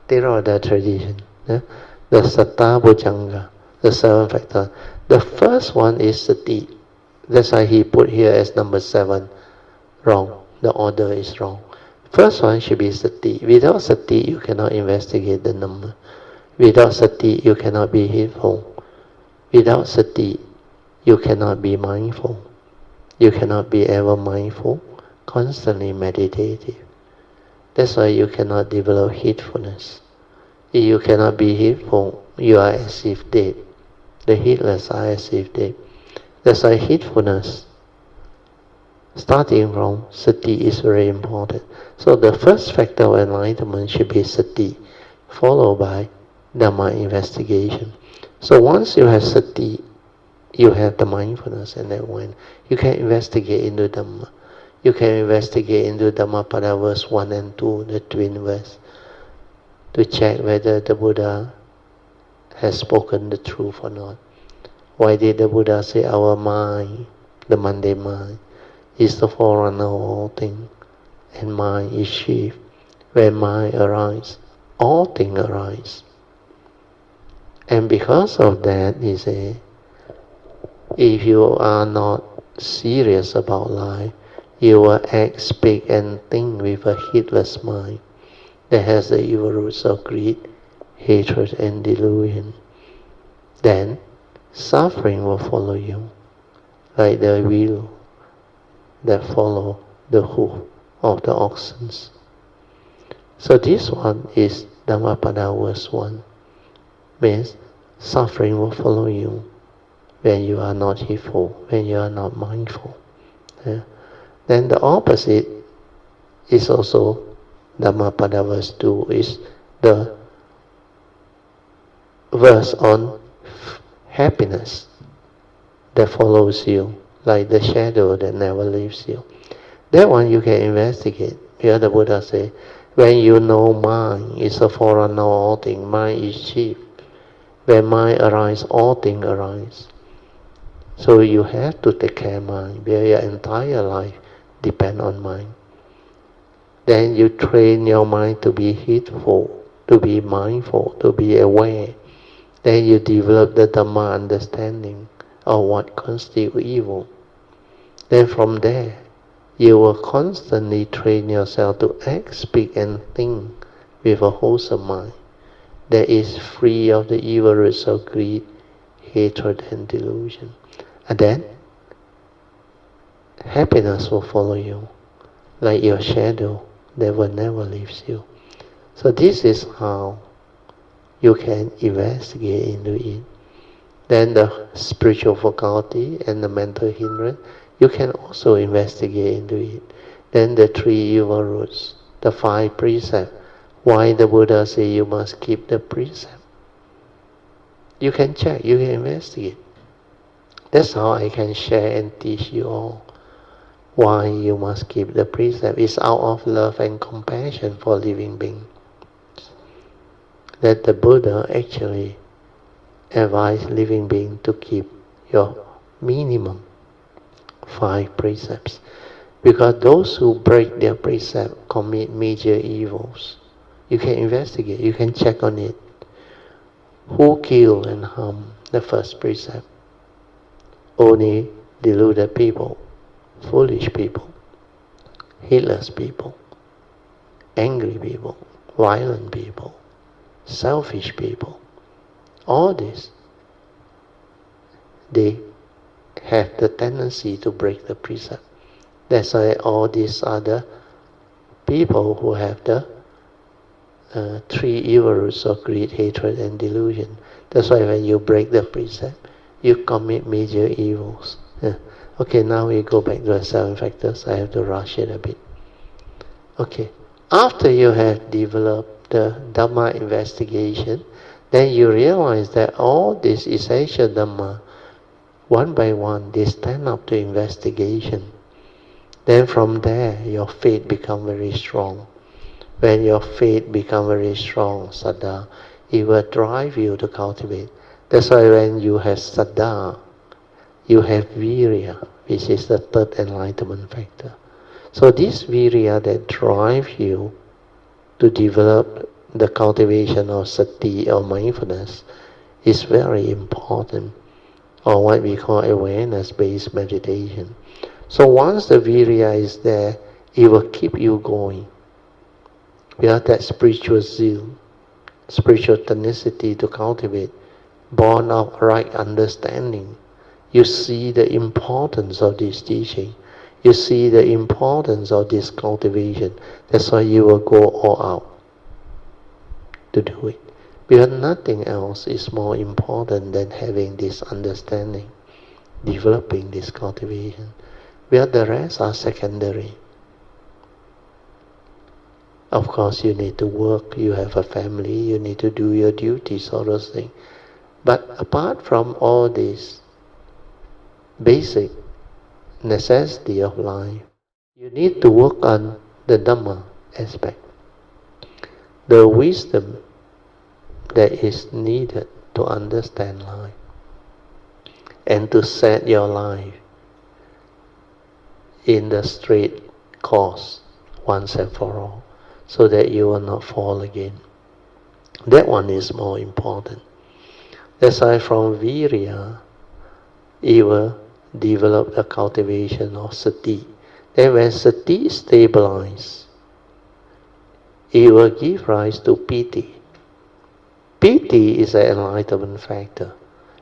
Speaker 1: Theravada tradition. The Satta Bhujanga, the seven factors. The first one is Sati. That's why he put here as number 7. Wrong. The order is wrong. First one should be Sati. Without Sati, you cannot investigate the number. Without Sati, you cannot be heedful. Without Sati, you cannot be mindful. You cannot be ever mindful, constantly meditative. That's why you cannot develop heedfulness. If you cannot be heedful, you are as if dead. The heedless are as if dead. That's why heedfulness, starting from Sati, is very important. So the first factor of enlightenment should be Sati, followed by Dhamma investigation. So once you have Sati, you have the mindfulness, and then when you can investigate into Dhamma. You can investigate into Dhammapada verse 1 and 2, the twin verse, to check whether the Buddha has spoken the truth or not. Why did the Buddha say our mind, the mundane mind, is the forerunner of all things, and mind is chief? When mind arises, all things arise. And because of that, he said, if you are not serious about life, you will act, speak and think with a heedless mind that has the evil roots of greed, hatred and delusion. Then suffering will follow you, like the wheel that follow the hoof of the oxen. So this one is Dhammapada verse 1. Means suffering will follow you when you are not heedful, when you are not mindful. Then the opposite is also Dhammapada verse 2, is the verse on happiness that follows you, like the shadow that never leaves you. That one you can investigate. Here the Buddha say, when you know mind is a forerunner of all things, mind is chief. When mind arises, all things arise. So you have to take care of mind, where your entire life depends on mind. Then you train your mind to be heedful, to be mindful, to be aware. Then you develop the Dhamma understanding of what constitutes evil. Then from there, you will constantly train yourself to act, speak and think with a wholesome mind that is free of the evil roots of greed, hatred and delusion. And then, happiness will follow you, like your shadow that will never leave you. So this is how you can investigate into it. Then the spiritual faculty and the mental hindrance, you can also investigate into it. Then the 3 evil roots, the 5 precepts. Why the Buddha say you must keep the precept? You can check, you can investigate. That's how I can share and teach you all why you must keep the precept. It's out of love and compassion for living beings that the Buddha actually advised living beings to keep your minimum 5 precepts. Because those who break their precept commit major evils. You can investigate, you can check on it. Who kill and harm? The first precept. Only deluded people, foolish people, heedless people, angry people, violent people, selfish people. All this, they have the tendency to break the precept. That's why all these other people who have the three evil roots of greed, hatred, and delusion. That's why when you break the precept, you commit major evils. Okay, now we go back to the 7 factors. I have to rush it a bit. Okay, after you have developed the Dhamma investigation, then you realize that all these essential Dhamma, one by one, they stand up to investigation. Then from there, your faith becomes very strong. When your faith becomes very strong, saddha, it will drive you to cultivate. That's why when you have saddha, you have virya, which is the third enlightenment factor. So this virya that drives you to develop the cultivation of sati or mindfulness is very important, or what we call awareness-based meditation. So once the virya is there, it will keep you going. We have that spiritual zeal, spiritual tenacity to cultivate, born of right understanding. You see the importance of this teaching. You see the importance of this cultivation. That's why you will go all out to do it. Because nothing else is more important than having this understanding, developing this cultivation. Where the rest are secondary. Of course, you need to work, you have a family, you need to do your duties, all those things. But apart from all this basic necessity of life, you need to work on the Dhamma aspect. The wisdom that is needed to understand life and to set your life in the straight course once and for all, so that you will not fall again. That one is more important. That's why from virya, it will develop the cultivation of sati. Then when sati stabilizes, it will give rise to piti. Piti is an enlightenment factor.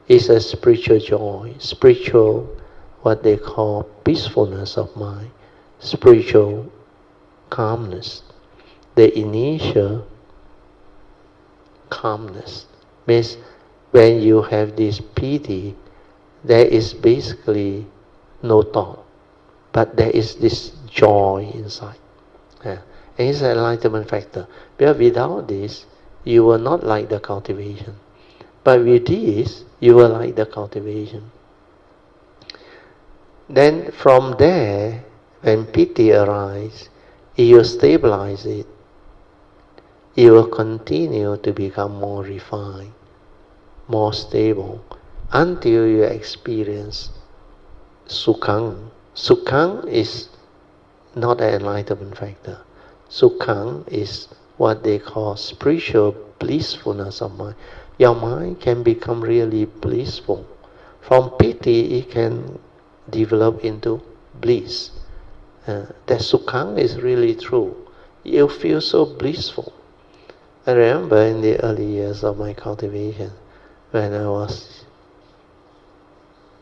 Speaker 1: It's a spiritual joy, spiritual, what they call peacefulness of mind, spiritual calmness. The initial calmness means when you have this piti, there is basically no thought, but there is this joy inside. And it's an enlightenment factor. Because without this, you will not like the cultivation. But with this, you will like the cultivation. Then from there, when piti arises, it will stabilize it. It will continue to become more refined, more stable, until you experience sukhang. Sukhang is not an enlightenment factor. Sukhang is what they call spiritual blissfulness of mind. Your mind can become really blissful. From piti, it can develop into bliss. That sukhang is really true. You feel so blissful. I remember in the early years of my cultivation, when I was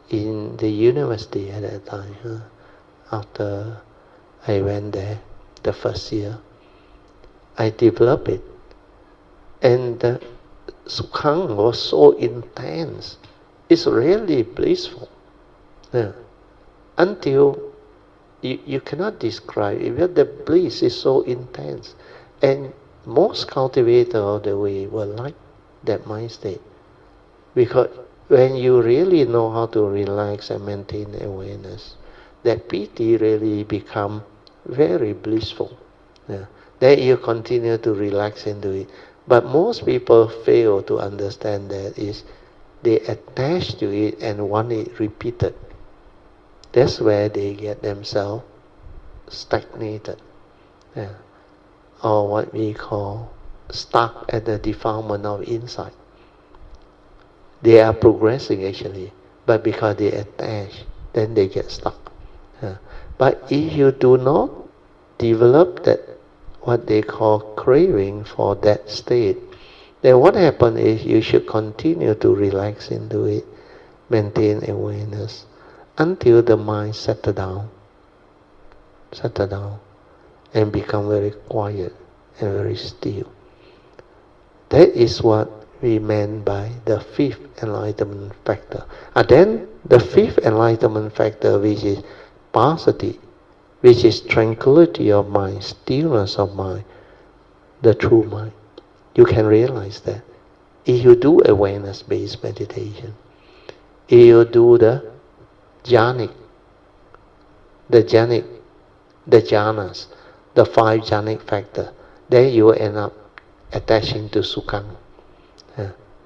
Speaker 1: in the university at that time, after I went there, the first year, I developed it. And the sukhang was so intense. It's really blissful. Until you cannot describe it, but the bliss is so intense. And most cultivators of the way will like that mind state. Because when you really know how to relax and maintain awareness, that piti really become very blissful. Then you continue to relax into it. But most people fail to understand that is they attach to it and want it repeated. That's where they get themselves stagnated. Or what we call stuck at the defilement of insight. They are progressing actually, but because they attach, then they get stuck. But if you do not develop that, what they call craving for that state, then what happens is you should continue to relax into it, maintain awareness, until the mind settle down, and become very quiet and very still. That is what we meant by the fifth enlightenment factor. And then the fifth enlightenment factor, which is passaddhi, which is tranquility of mind, stillness of mind, the true mind. You can realize that if you do awareness-based meditation, if you do the jhanic, the jhanas, the five jhanic factors, then you will end up attaching to sukham.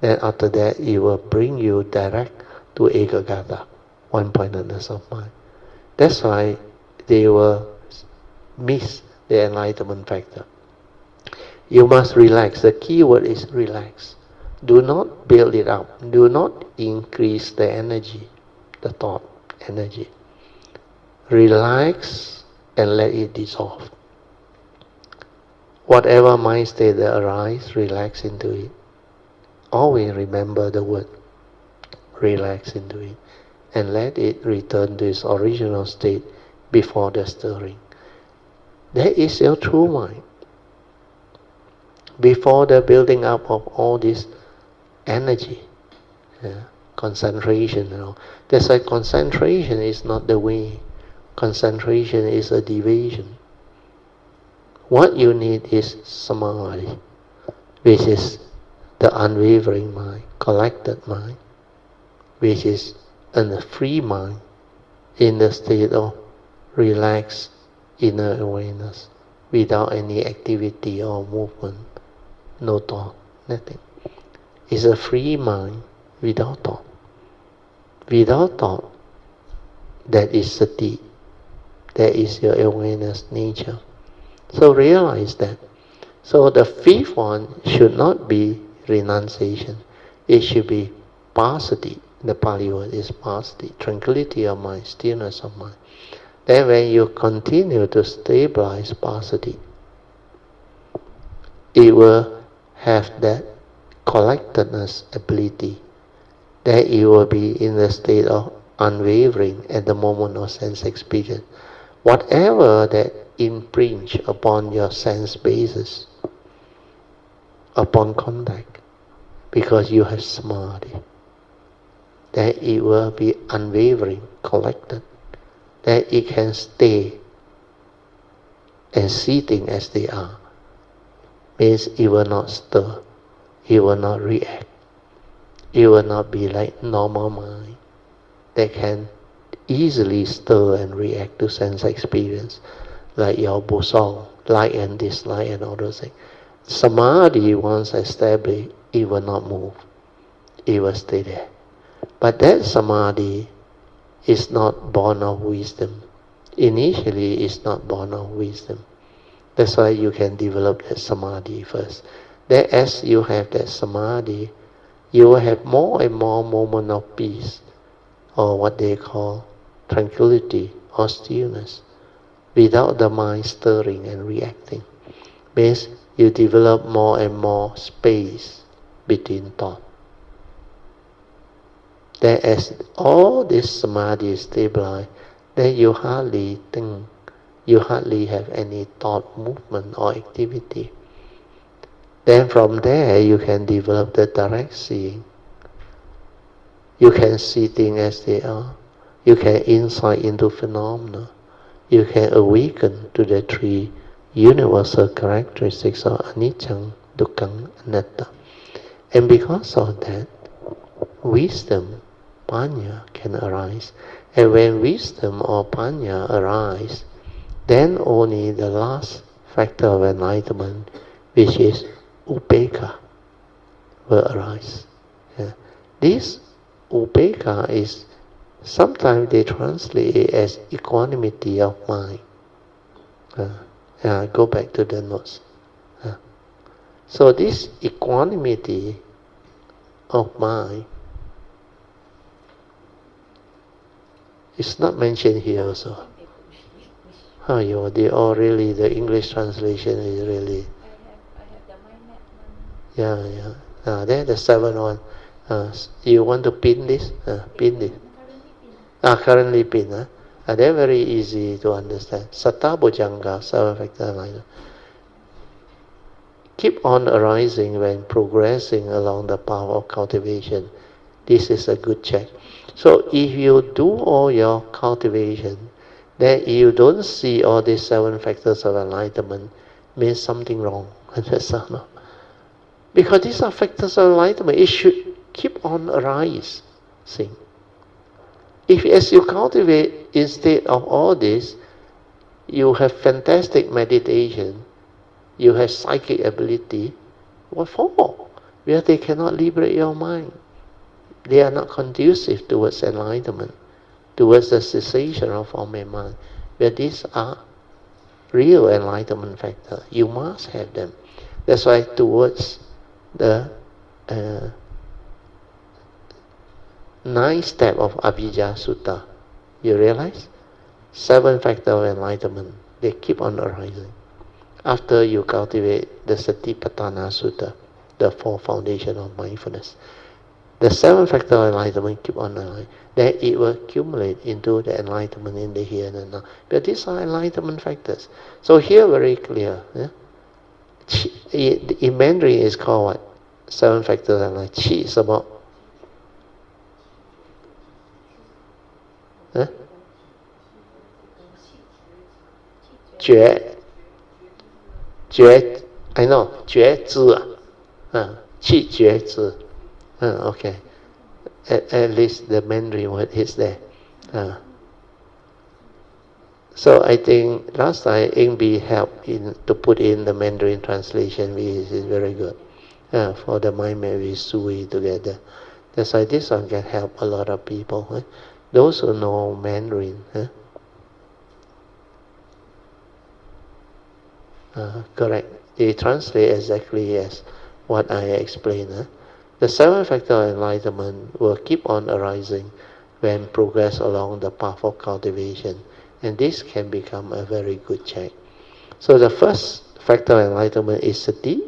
Speaker 1: Then after that, it will bring you direct to ekagata, one-pointedness of mind. That's why they will miss the enlightenment factor. You must relax. The key word is relax. Do not build it up. Do not increase the energy, the thought energy. Relax and let it dissolve. Whatever mind state that arises, relax into it. Always remember the word. Relax into it. And let it return to its original state before the stirring. That is your true mind. Before the building up of all this energy, concentration and all. That's why concentration is not the way. Concentration is a deviation. What you need is samadhi, which is the unwavering mind, collected mind, which is a free mind in the state of relaxed inner awareness, without any activity or movement, no thought, nothing. It's a free mind without thought. Without thought, that is sati, that is your awareness nature. So realize that. So the fifth one should not be renunciation. It should be passaddhi. The Pali word is passaddhi, tranquility of mind, stillness of mind. Then when you continue to stabilize passaddhi, it will have that collectedness ability, that it will be in the state of unwavering at the moment of sense experience. Whatever that impringe upon your sense basis, upon contact, because you have samadhi, that it will be unwavering, collected, that it can stay and sitting as they are. Means it will not stir, it will not react, it will not be like normal mind that can easily stir and react to sense experience, like your bosong, like and dislike and all those things. Samadhi, once established, it will not move, it will stay there. But that samadhi is not born of wisdom. Initially, it's not born of wisdom. That's why you can develop that samadhi first. Then as you have that samadhi, you will have more and more moments of peace, or what they call tranquility or stillness, without the mind stirring and reacting. Means you develop more and more space between thought. Then as all this samadhi is stabilized, then you hardly think, you hardly have any thought, movement or activity. Then from there you can develop the direct seeing. You can see things as they are. You can insight into phenomena. You can awaken to the three universal characteristics of anicca, dukkha, anatta. And because of that, wisdom, panya, can arise. And when wisdom or panya arise, then only the last factor of enlightenment, which is upekkha, will arise. This upekkha is, sometimes they translate it as equanimity of mind. Go back to the notes. So this equanimity of mind It's not mentioned here also. Oh, really, the English translation is really...
Speaker 2: I have the mind map one.
Speaker 1: Yeah. There's the 7th one. You want to pin this? Pin this. Currently pin. They're very easy to understand. Satta Bojjhanga, 7 factor enlightenment. Keep on arising when progressing along the path of cultivation. This is a good check. So if you do all your cultivation, then you don't see all these 7 factors of enlightenment, means something wrong. Understand? Because these are factors of enlightenment. It should keep on arising. If as you cultivate, instead of all this, you have fantastic meditation, you have psychic ability, what for? Where they cannot liberate your mind. They are not conducive towards enlightenment, towards the cessation of form and mind. Where these are real enlightenment factors, you must have them. That's why towards the 9th step of Abhijja Sutta, you realize? 7 factors of enlightenment, they keep on arising. After you cultivate the Satipatthana Sutta, the 4 foundation of mindfulness, the 7 factors of enlightenment keep on arising. Then it will accumulate into the enlightenment in the here and now. But these are enlightenment factors. So here very clear. In Mandarin it's called what? 7 factors of enlightenment. Qi is about... I know, 觉知 qi 觉知 okay. At least the Mandarin word is there. So I think last time Ingbi helped to put in the Mandarin translation, which is very good. For the mind map with Sui together. That's why this one can help a lot of people. Those who know Mandarin. Correct. They translate exactly as what I explained. The 7 factors of enlightenment will keep on arising when progress along the path of cultivation, and this can become a very good check. So the first factor of enlightenment is sati,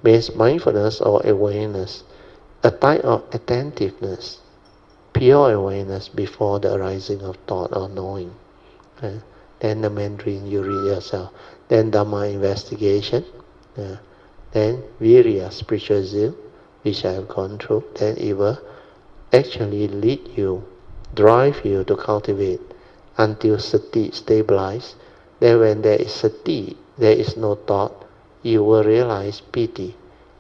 Speaker 1: means mindfulness or awareness, a type of attentiveness, pure awareness before the arising of thought or knowing. Then the Mandarin you read yourself. Then Dhamma investigation. Then Virya, spiritual zeal, which I have gone through. Then it will actually lead you, drive you to cultivate until sati stabilize. Then when there is sati, there is no thought, you will realize piti.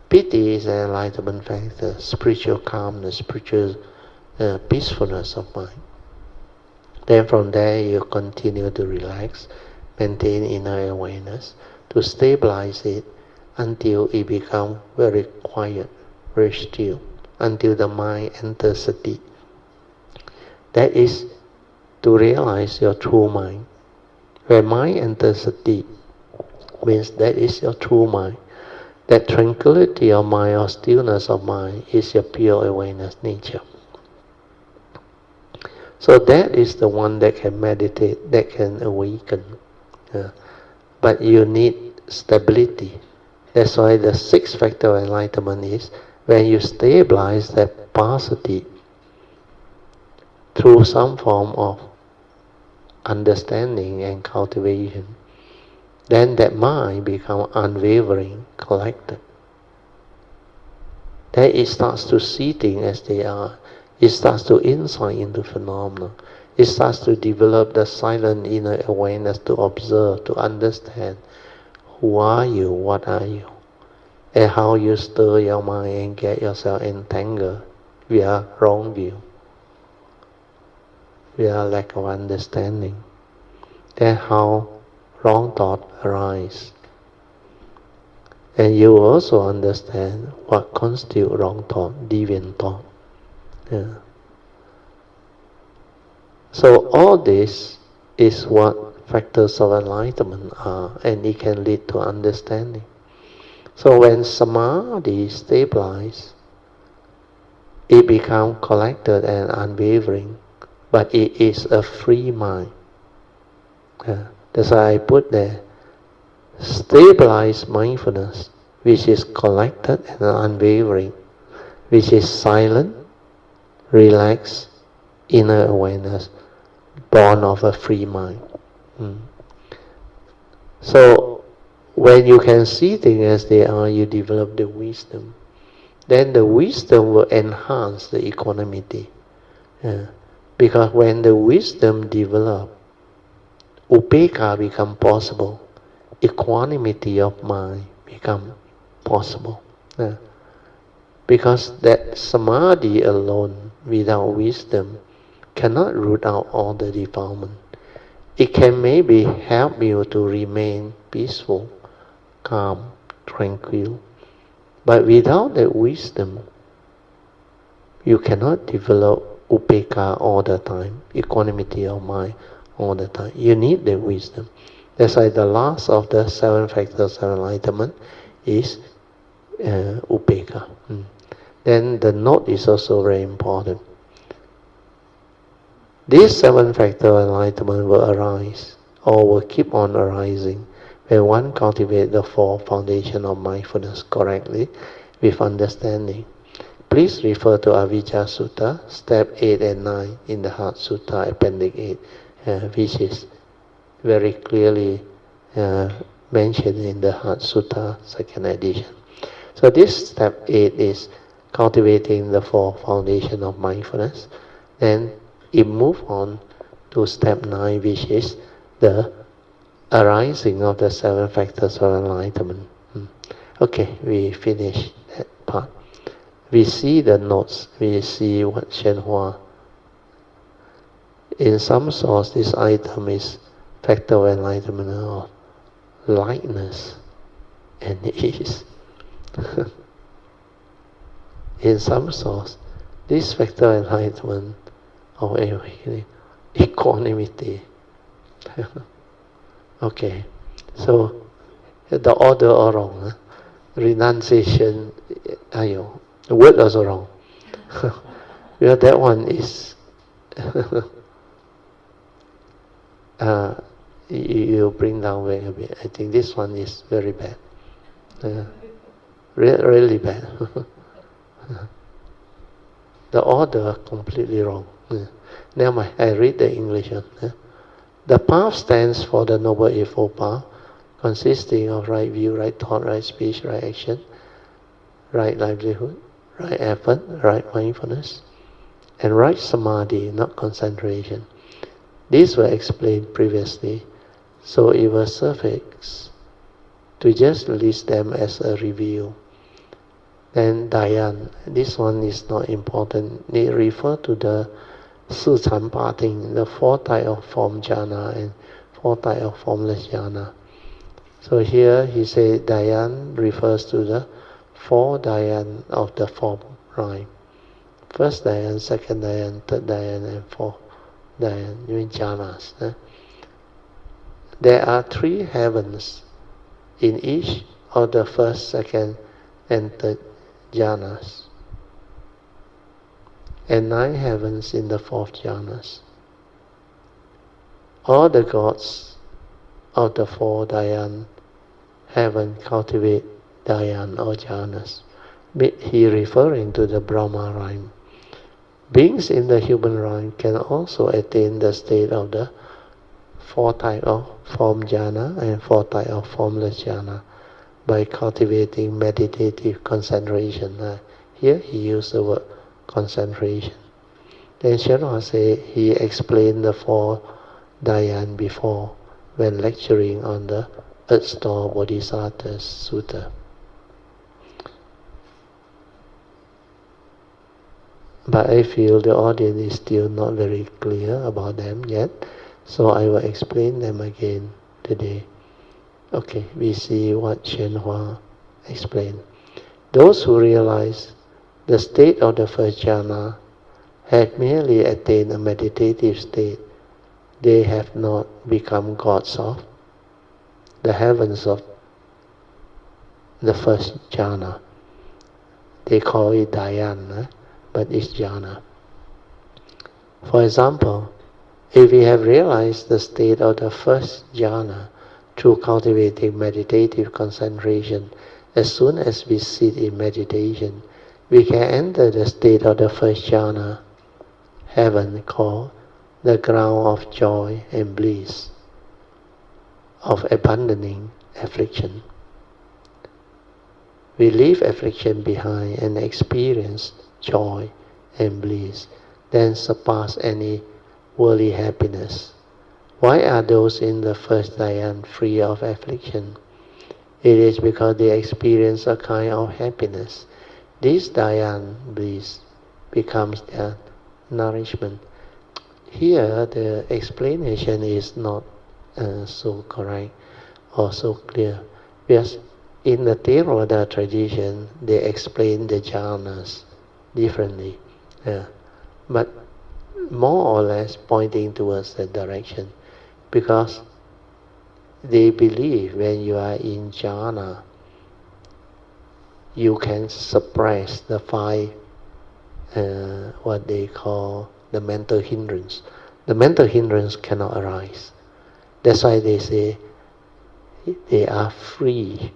Speaker 1: Piti is an enlightenment factor, spiritual calmness, spiritual peacefulness of mind. Then from there you continue to relax, maintain inner awareness, to stabilize it until it becomes very quiet, very still, until the mind enters sati. That is to realize your true mind. When mind enters sati, means that is your true mind. That tranquility of mind or stillness of mind is your pure awareness nature. So that is the one that can meditate, that can awaken. But you need stability. That's why the 6th factor of enlightenment is when you stabilize that capacity through some form of understanding and cultivation, then that mind becomes unwavering, collected. Then it starts to see things as they are. It starts to insight into phenomena. It starts to develop the silent inner awareness to observe, to understand who are you, what are you, and how you stir your mind and get yourself entangled via wrong view, via lack of understanding. Then how wrong thought arise. And you also understand what constitutes wrong thought, deviant thought. So all this is what factors of enlightenment are, and it can lead to understanding. So when samadhi stabilizes, it becomes collected and unwavering, but it is a free mind. That's why I put there, stabilized mindfulness, which is collected and unwavering, which is silent, relaxed, inner awareness, born of a free mind. So, when you can see things as they are, you develop the wisdom. Then the wisdom will enhance the equanimity. Because when the wisdom develops, upekkha become possible. Equanimity of mind become possible. Because that samadhi alone, without wisdom, cannot root out all the defilement. It can maybe help you to remain peaceful, calm, tranquil. But without that wisdom, you cannot develop upekkha all the time, equanimity of mind all the time. You need the wisdom. That's why the last of the 7 factors of enlightenment is upekkha. Then the note is also very important. These 7 factors of enlightenment will arise, or will keep on arising, when one cultivates the 4 foundations of mindfulness correctly, with understanding. Please refer to Avijja Sutta, step 8 and 9 in the Heart Sutta, appendix 8, which is very clearly mentioned in the Heart Sutta, 2nd edition. So this step 8 is cultivating the 4 foundations of mindfulness. Then it moves on to step 9, which is the arising of the 7 factors of enlightenment. Okay, we finish that part. We see the notes, we see what Shenhua. In some source, this item is factor of enlightenment of lightness and ease. In some source, this factor of enlightenment of equanimity. Okay, so the order are wrong. Renunciation, the word also wrong. Well, that one is you bring down very a bit. I think this one is very bad. Really bad. The order completely wrong. Never mind, I read the English one. The path stands for the Noble Eightfold Path, consisting of right view, right thought, right speech, right action, right livelihood, right effort, right mindfulness, and right samadhi, not concentration. These were explained previously, so it was suffice to just list them as a review. Then Dayan, this one is not important. They refer to the Sichan parting, the 4 types of form jhana and 4 types of formless jhana. So here he says Dayan refers to the 4 Dayan of the form rhyme. First Dayan, second Dayan, third Dayan, and fourth Dayan, you mean jhanas. There are 3 heavens in each of the first, second, and third jhanas, and 9 heavens in the 4th jhanas. All the gods of the 4 Dayan heaven cultivate Dayan or jhanas. He referring to the Brahma rhyme. Beings in the human rhyme can also attain the state of the 4 types of form jhana and 4 types of formless jhana by cultivating meditative concentration. Here he used the word concentration. Then Shenhua say he explained the 4 Dayan before when lecturing on the Earth Store Bodhisattva Sutta. But I feel the audience is still not very clear about them yet, so I will explain them again today. Okay, we see what Shenhua explained. Those who realize the state of the first jhana have merely attained a meditative state. They have not become gods of the heavens of the first jhana. They call it Dayan, but it's jhana. For example, if we have realized the state of the first jhana through cultivating meditative concentration, as soon as we sit in meditation, we can enter the state of the first jhana, heaven called the ground of joy and bliss, of abandoning affliction. We leave affliction behind and experience joy and bliss, then surpass any worldly happiness. Why are those in the first dhyan free of affliction? It is because they experience a kind of happiness. This dhyan bliss becomes their nourishment. Here the explanation is not so correct or so clear, because in the Theravada tradition they explain the jhanas differently, but more or less pointing towards that direction, because they believe when you are in jhana, you can suppress the five, what they call the mental hindrance. The mental hindrance cannot arise. That's why they say they are free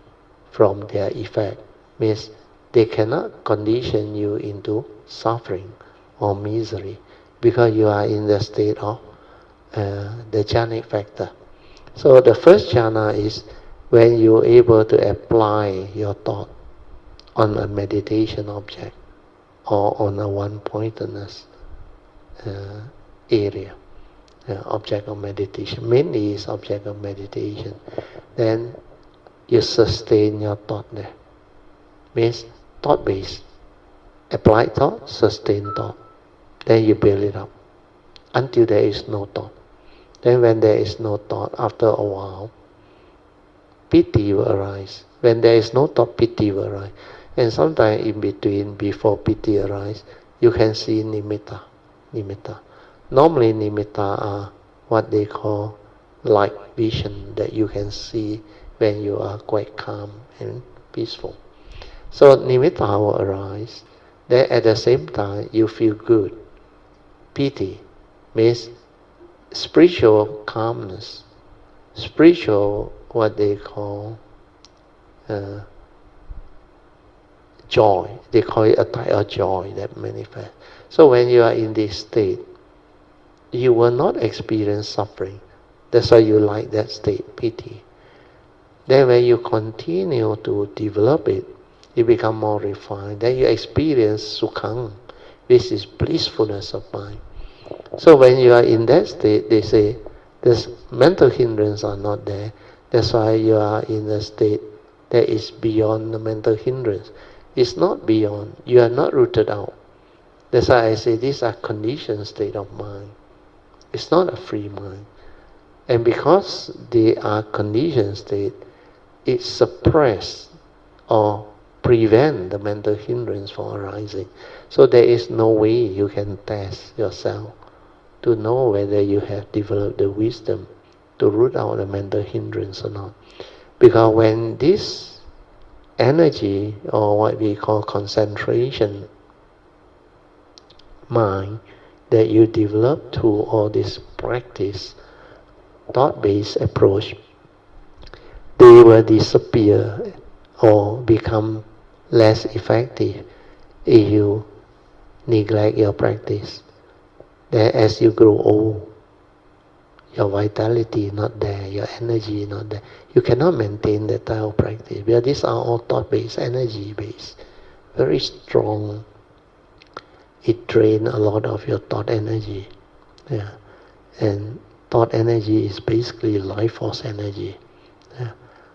Speaker 1: from their effect. Means they cannot condition you into suffering or misery, because you are in the state of the jhanic factor. So the first jhana is when you are able to apply your thought on a meditation object or on a one-pointedness area, object of meditation. Mainly is object of meditation. Then you sustain your thought there. Means thought-based. Applied thought, sustain thought. Then you build it up until there is no thought. Then when there is no thought, after a while, piti will arise. When there is no thought, piti will arise. And sometime in between, before piti arise, you can see nimitta. Normally nimitta are what they call light vision that you can see when you are quite calm and peaceful. So nimitta will arise. Then at the same time, you feel good. Piti means spiritual calmness, spiritual what they call joy. They call it a type of joy that manifests. So when you are in this state, you will not experience suffering. That's why you like that state, piti. Then when you continue to develop it, you become more refined. Then you experience sukhang, which is blissfulness of mind. So when you are in that state, they say, this mental hindrance are not there. That's why you are in a state that is beyond the mental hindrance. It's not beyond. You are not rooted out. That's why I say these are conditioned state of mind. It's not a free mind. And because they are conditioned state, it suppresses or prevent the mental hindrance from arising. So there is no way you can test yourself to know whether you have developed the wisdom to root out the mental hindrance or not. Because when this energy, or what we call concentration mind, that you develop through all this practice, thought-based approach, they will disappear or become less effective if you neglect your practice. Then as you grow old, your vitality not there, your energy not there. You cannot maintain that type of practice, because these are all thought-based, energy-based, very strong. It drains a lot of your thought energy. And thought energy is basically life force energy.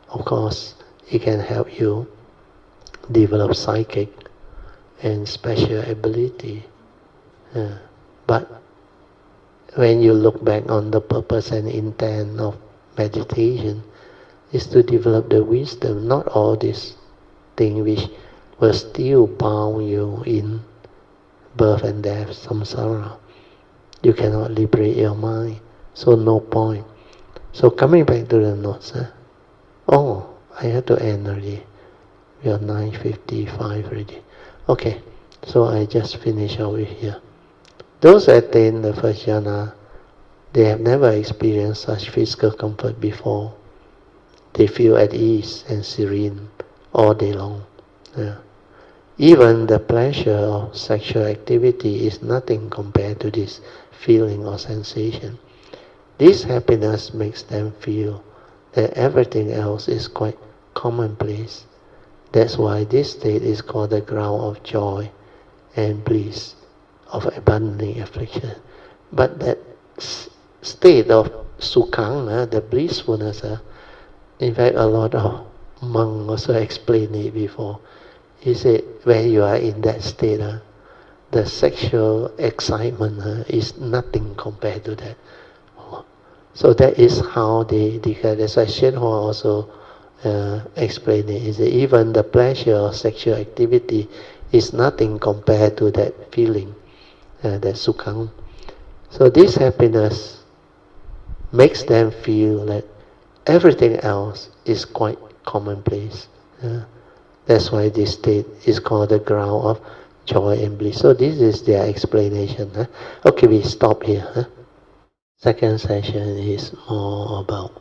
Speaker 1: Of course, it can help you develop psychic and special ability. But when you look back on the purpose and intent of meditation, is to develop the wisdom, not all this thing which will still bound you in birth and death, samsara. You cannot liberate your mind, so no point. So coming back to the notes, oh, I have to end already. We are 9:55 already. Okay, so I just finish over here. Those who attain the first jhana, they have never experienced such physical comfort before. They feel at ease and serene all day long. Even the pleasure of sexual activity is nothing compared to this feeling or sensation. This happiness makes them feel that everything else is quite commonplace. That's why this state is called the ground of joy and bliss, of abandoning affliction. But that state of sukhang, the blissfulness, in fact a lot of monks also explained it before. He said when you are in that state, the sexual excitement is nothing compared to that. So that is how they declare. That's why Hsuan also explained it. He said even the pleasure of sexual activity is nothing compared to that feeling, that sukhang. So this happiness makes them feel that everything else is quite commonplace. That's why this state is called the ground of joy and bliss. So this is their explanation. Okay, we stop here. Second session is more about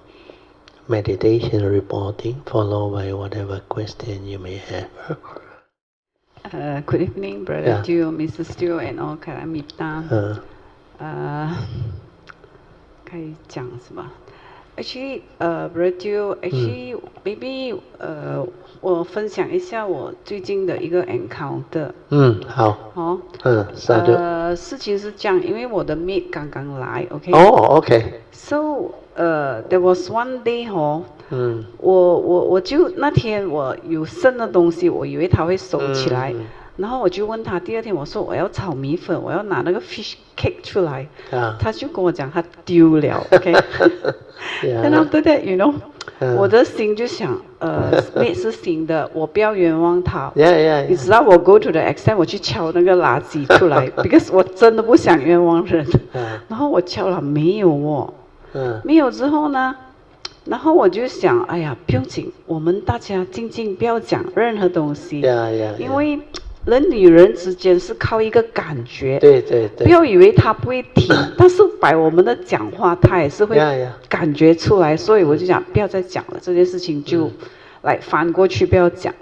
Speaker 1: meditation reporting, followed by whatever question you may have.
Speaker 3: Good evening, Brother Teo, Mrs. Teo, and all Karamita. 可以讲什么 ？Actually, Brother Teo, actually, maybe 我分享一下我最近的一个 encounter。好。事情是这样，因为我的 mate 刚刚来 ，OK。OK。So, there was one day 我就那天我有剩的东西，我以为他会收起来，然后我就问他，第二天我说我要炒米粉，我要拿那个 fish cake 出来，他就跟我讲他丢了 ，OK。Then after that, you know, 我的心就想，mate 是新的，我不要冤枉他。你知道我 go to the extent 我去敲那个垃圾出来，because 我真的不想冤枉人。然后我敲了没有哦，没有之后呢？然后我就想，哎呀，不用紧，我们大家静静，不要讲任何东西，因为人与人之间是靠一个感觉，
Speaker 1: 对，
Speaker 3: 不要以为他不会听，但是by我们的讲话，他也是会感觉出来，所以我就讲不要再讲了，这件事情就来翻过去，不要讲。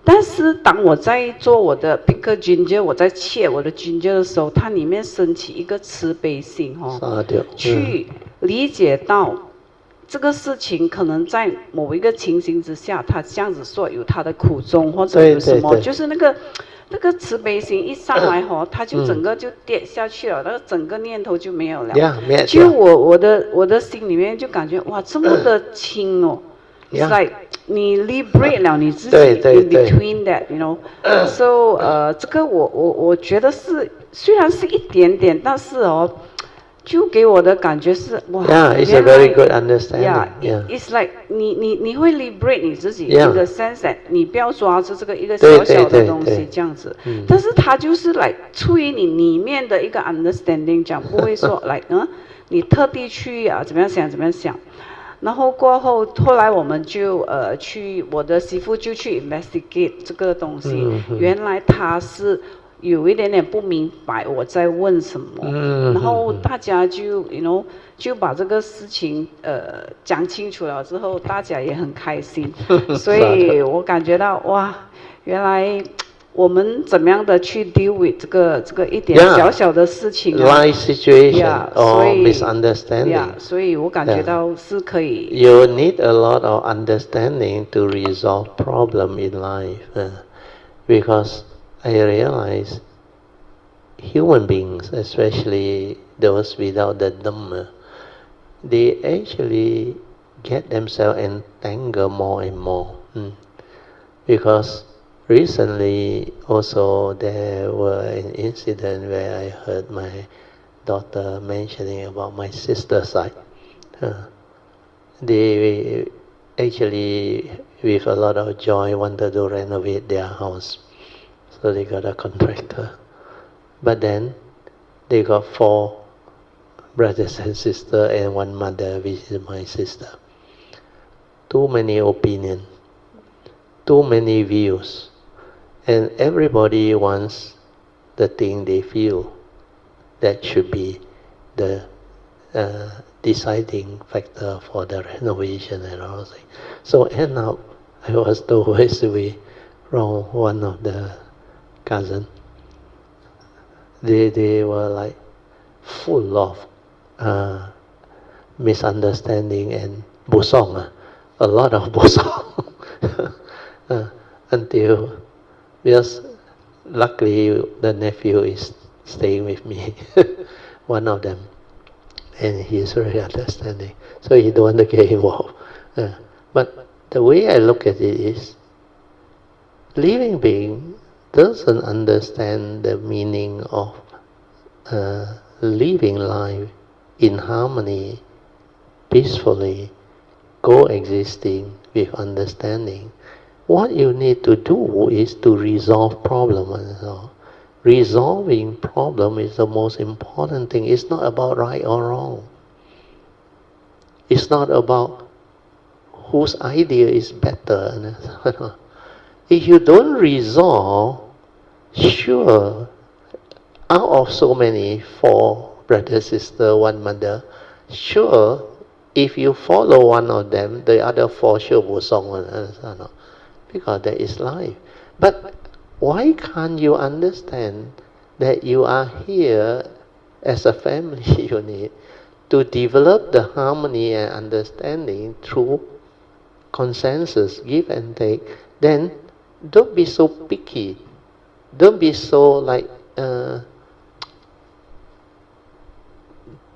Speaker 3: 但是当我在做我的 picker ginger， 我在切我的 ginger 的时候，它里面升起一个慈悲心去理解到。这个事情可能在某一个情形之下，他这样子说有他的苦衷，或者有什么，就是那个慈悲心一上来他就整个就跌下去了，那个整个念头就没有了。就我的心里面就感觉哇，这么的轻哦。It's like 你 liberate 了你自己 in between that, you know. So 这个我觉得是虽然是一点点，但是就给我的感觉是哇
Speaker 1: it's a very good understanding.
Speaker 3: It's like 你会 liberate 你自己 in the sense that 你不要抓住这个一个小小的东西这样子，但是它就是来出于你里面的一个 understanding， 这样不会说来你特地去怎么样想。然后过后来我们就去我的媳妇就去 investigate 这个东西，原来他是。有一点点不明白我在问什么，然后大家就 you know 就把这个事情讲清楚了之后，大家也很开心，所以我感觉到哇，原来我们怎么样的去 deal with 这个一点小小的事情
Speaker 1: ，life situation or misunderstanding，
Speaker 3: 所以我感觉到是可以。
Speaker 1: You need a lot of understanding to resolve problem in life, because I realize human beings, especially those without the Dhamma, they actually get themselves entangled more and more. Because recently also there were an incident where I heard my daughter mentioning about my sister's side. They actually, with a lot of joy, wanted to renovate their house. So they got a contractor. But then they got 4 brothers and sisters and 1 mother, which is my sister. Too many opinions, too many views, and everybody wants the thing they feel. that should be the deciding factor for the renovation and all things. So end up, I was always away from one of the cousins. They were like full of misunderstanding and bosong, a lot of bosong. Until, because luckily the nephew is staying with me, one of them, and he is very understanding, so he don't want to get involved. But the way I look at it is, living being doesn't understand the meaning of living life in harmony, peacefully, coexisting with understanding. What you need to do is to resolve problems. Resolving problem is the most important thing. It's not about right or wrong. It's not about whose idea is better. If you don't resolve, sure, out of so many, 4 brothers, sisters, 1 mother, sure, if you follow one of them, the other 4 sure will song. Because that is life. But why can't you understand that you are here as a family unit to develop the harmony and understanding through consensus, give and take? Then don't be so picky. Don't be so like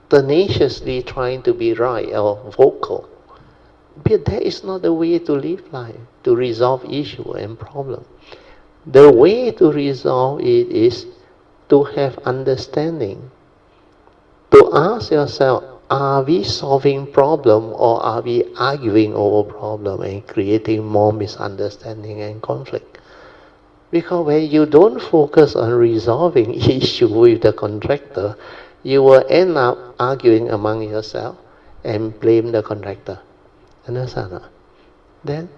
Speaker 1: tenaciously trying to be right or vocal. But that is not the way to live life, to resolve issue and problem. The way to resolve it is to have understanding. To ask yourself, are we solving problem or are we arguing over problem and creating more misunderstanding and conflict? Because when you don't focus on resolving issue with the contractor, you will end up arguing among yourself and blame the contractor. Understand? Then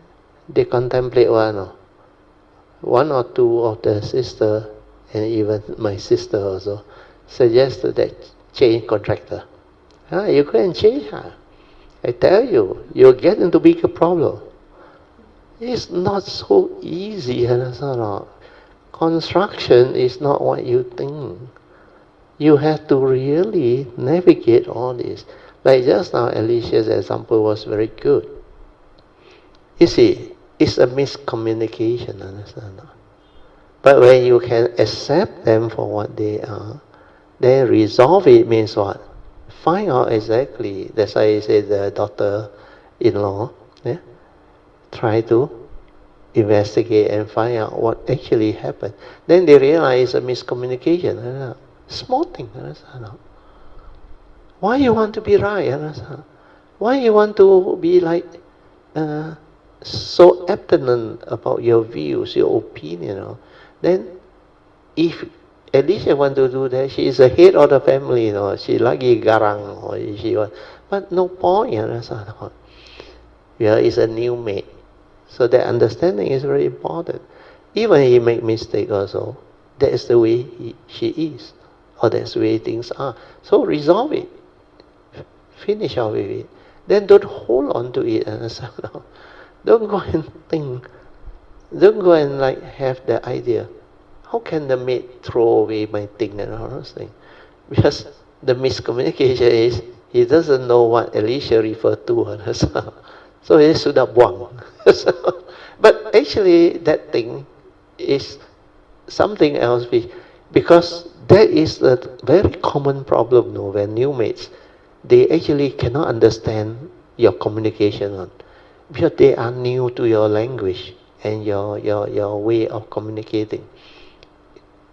Speaker 1: they contemplate one or 2 of the sister, and even my sister also, suggested that change contractor. You go and change her. I tell you, you'll get into bigger problem. It's not so easy. Construction is not what you think. You have to really navigate all this. Like just now, Alicia's example was very good. You see, it's a miscommunication, understand? But when you can accept them for what they are, then resolve it means what? Find out exactly. That's why I say the daughter-in-law, try to investigate and find out what actually happened. Then they realize a miscommunication. Small thing, understand? Why you want to be right, understand? Why you want to be like so abstinent about your views, your opinion? Then if Alicia want to do that, she is the head of the family, she lagi garang, or she want, but no point, understand? Yeah, is a new maid. So that understanding is very important. Even he make mistake also, that is the way she is, or that's the way things are. So resolve it. Finish off with it. Then don't hold on to it. Don't go and think. Don't go and like have the idea. How can the maid throw away my thing and all those things? Because the miscommunication is he doesn't know what Alicia referred to. So he should have buang. But actually that thing is something else, because that is a very common problem when new maids, they actually cannot understand your communication because they are new to your language and your way of communicating.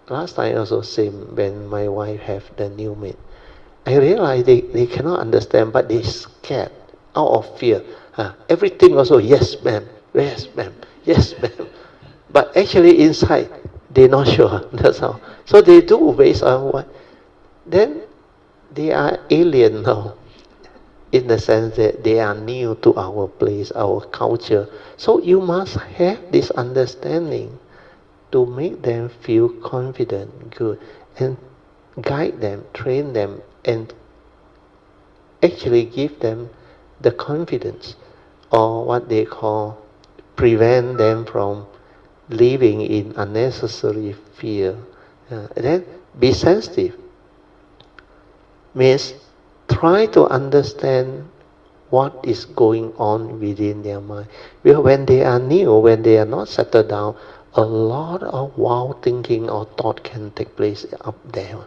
Speaker 1: Last time also same, when my wife have the new maid, I realized they cannot understand, but they scared out of fear. Everything also, yes ma'am, yes ma'am, yes ma'am. But actually inside, they're not sure. That's how. So they do based on what? Then they are alien now, in the sense that they are new to our place, our culture. So you must have this understanding to make them feel confident, good. And guide them, train them, and actually give them the confidence, or what they call prevent them from living in unnecessary fear. Then be sensitive. Means try to understand what is going on within their mind. Because when they are new, when they are not settled down, a lot of wild thinking or thought can take place up there.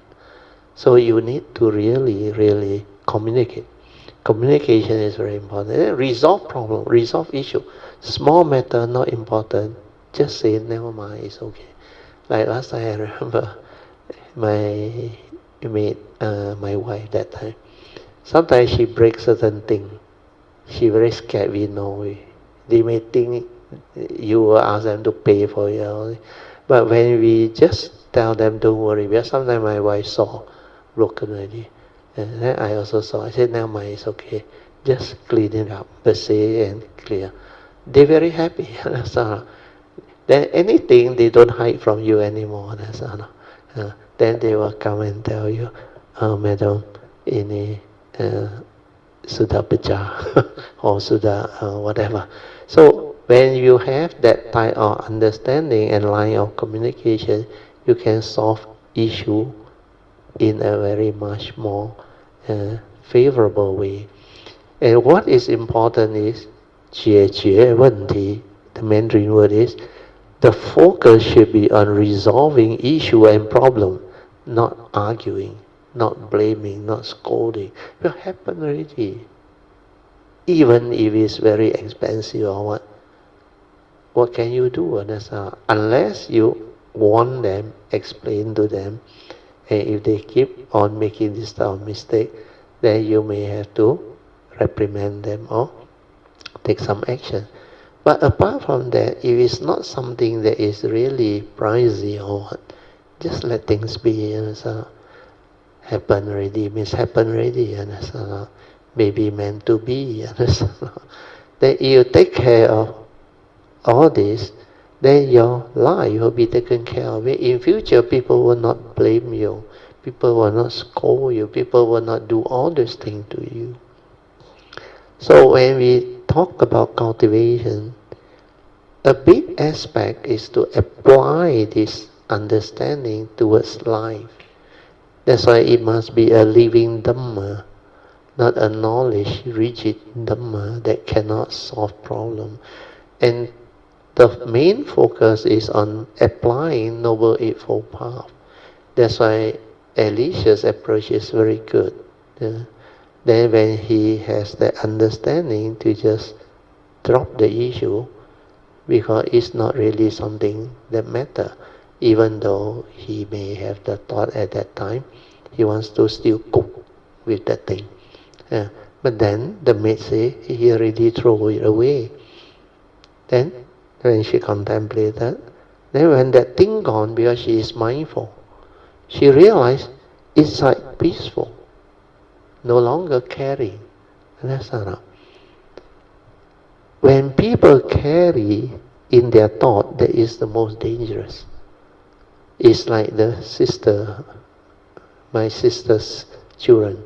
Speaker 1: So you need to really communicate. Communication is very important. Resolve problem, resolve issue. Small matter, not important. Just say, never mind, it's okay. Like last time, I remember my wife that time. Sometimes she breaks certain things. She very scared we know. They may think you will ask them to pay for it. But when we just tell them, don't worry, because sometimes my wife saw broken already. And then I also saw. I said, never mind, it's okay. Just clean it up, say and clear. They're very happy. Then anything they don't hide from you anymore. Then they will come and tell you, Madam, ini sudah pecah or sudah whatever. So when you have that type of understanding and line of communication, you can solve issue in a very much more favorable way. And what is important is 解决问题. The Mandarin word is the focus should be on resolving issue and problem, not arguing, not blaming, not scolding. It will happen already. Even if it's very expensive or what can you do? Unless you warn them, explain to them, and if they keep on making this type of mistake, then you may have to reprimand them or take some action. But apart from that, if it's not something that is really pricey or what, just let things be. Happen already means happen already. Maybe meant to be. Then you take care of all this, then your life will be taken care of. In future, people will not blame you. People will not scold you. People will not do all these things to you. So when we talk about cultivation, a big aspect is to apply this understanding towards life. That's why it must be a living Dhamma, not a knowledge rigid Dhamma that cannot solve problem. And the main focus is on applying Noble Eightfold Path. That's why Alicia's approach is very good. Then when he has that understanding to just drop the issue, because it's not really something that matters, even though he may have the thought at that time, he wants to still cook with that thing. But then the maid say, he already throw it away. Then when she contemplated, then when that thing gone, because she is mindful, she realized it's like peaceful, no longer carrying. When people carry in their thought, that is the most dangerous. It's like my sister's children.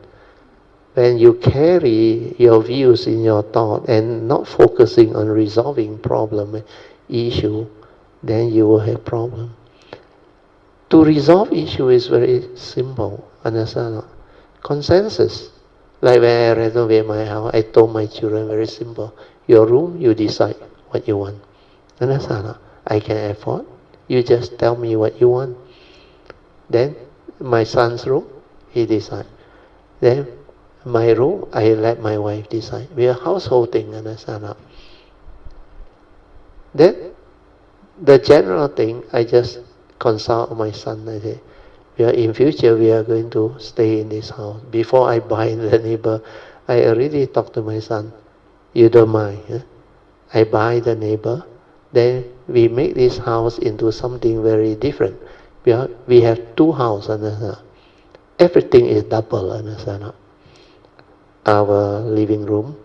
Speaker 1: When you carry your views in your thought and not focusing on resolving problem, issue, then you will have problem. To resolve issue is very simple. Understand? Consensus. Like when I renovate my house, I told my children very simple. Your room, you decide what you want. Understand? I can afford. You just tell me what you want. Then my son's room, he decide. Then my room, I let my wife decide. We are household thing, understand? Then the general thing, I just consult my son. I say, in future we are going to stay in this house. Before I buy the neighbor, I already talked to my son. You don't mind? Huh? I buy the neighbor, then we make this house into something very different. We have two houses, understand? Everything is double, understand? Our living room,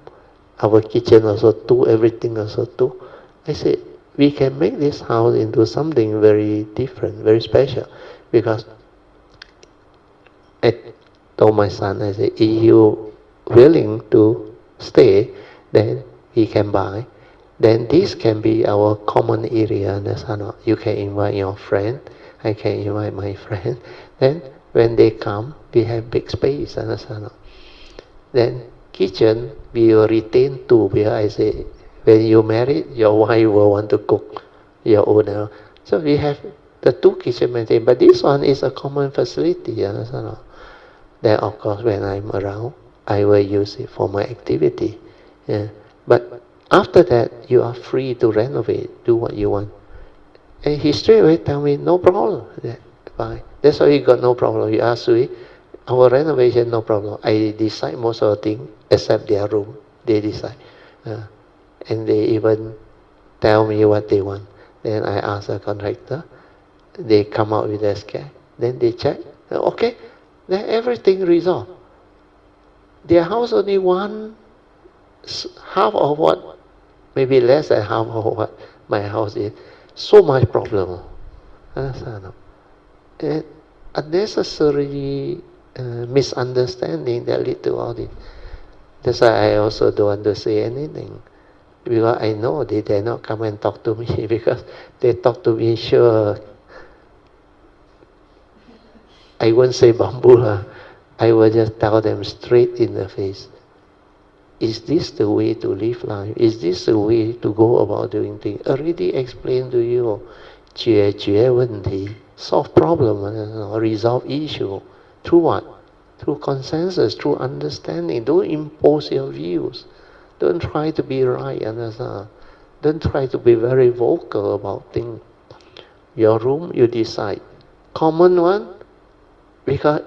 Speaker 1: our kitchen also two, everything also two. I said, we can make this house into something very different, very special, because I told my son, I said, if you willing to stay, then he can buy. Then this can be our common area, understand? You can invite your friend, I can invite my friend. Then when they come, we have big space, understand? Then kitchen, we will retain two, because I say, when you married, your wife will want to cook your own. So we have the two kitchen maintained, but this one is a common facility, understand? Then of course, when I'm around, I will use it for my activity. Yeah. But after that, you are free to renovate, do what you want. And he straight away tell me, no problem. Yeah, fine. That's why he got no problem. You ask me, our renovation, no problem. I decide most of the things, except their room. They decide. And they even tell me what they want. Then I ask the contractor. They come out with their sketch. Then they check. Okay. Then everything resolved. Their house only one half of what, maybe less than half of what my house is. So much problem. And unnecessary misunderstanding that lead to all this. That's why I also don't want to say anything. Because I know they dare not come and talk to me, because they talk to me, sure, I won't say bamboo. I will just tell them straight in the face. Is this the way to live life? Is this the way to go about doing things? Already explained to you. 解决问题, solve problem, resolve issue. Through what? Through consensus, through understanding. Don't impose your views. Don't try to be right, understand? Don't try to be very vocal about things. Your room, you decide. Common one, because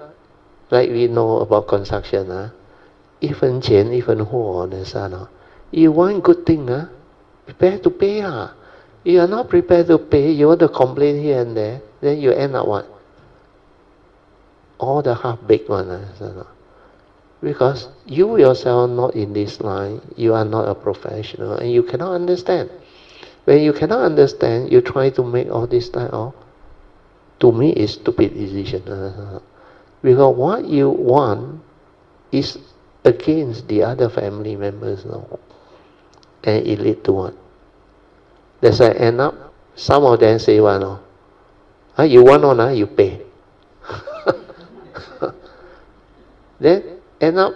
Speaker 1: like we know about construction, 一分钱一分货, understand? You want good thing, prepare to pay. You are not prepared to pay, you want to complain here and there, then you end up what? All the half-baked one, understand? Because you yourself not in this line, you are not a professional, and you cannot understand. When you cannot understand, you try to make all this type of, to me, is stupid decision. Because what you want is against the other family members now. And it lead to what? That's why end up, some of them say, well, no. You want or not, you pay. Then end up,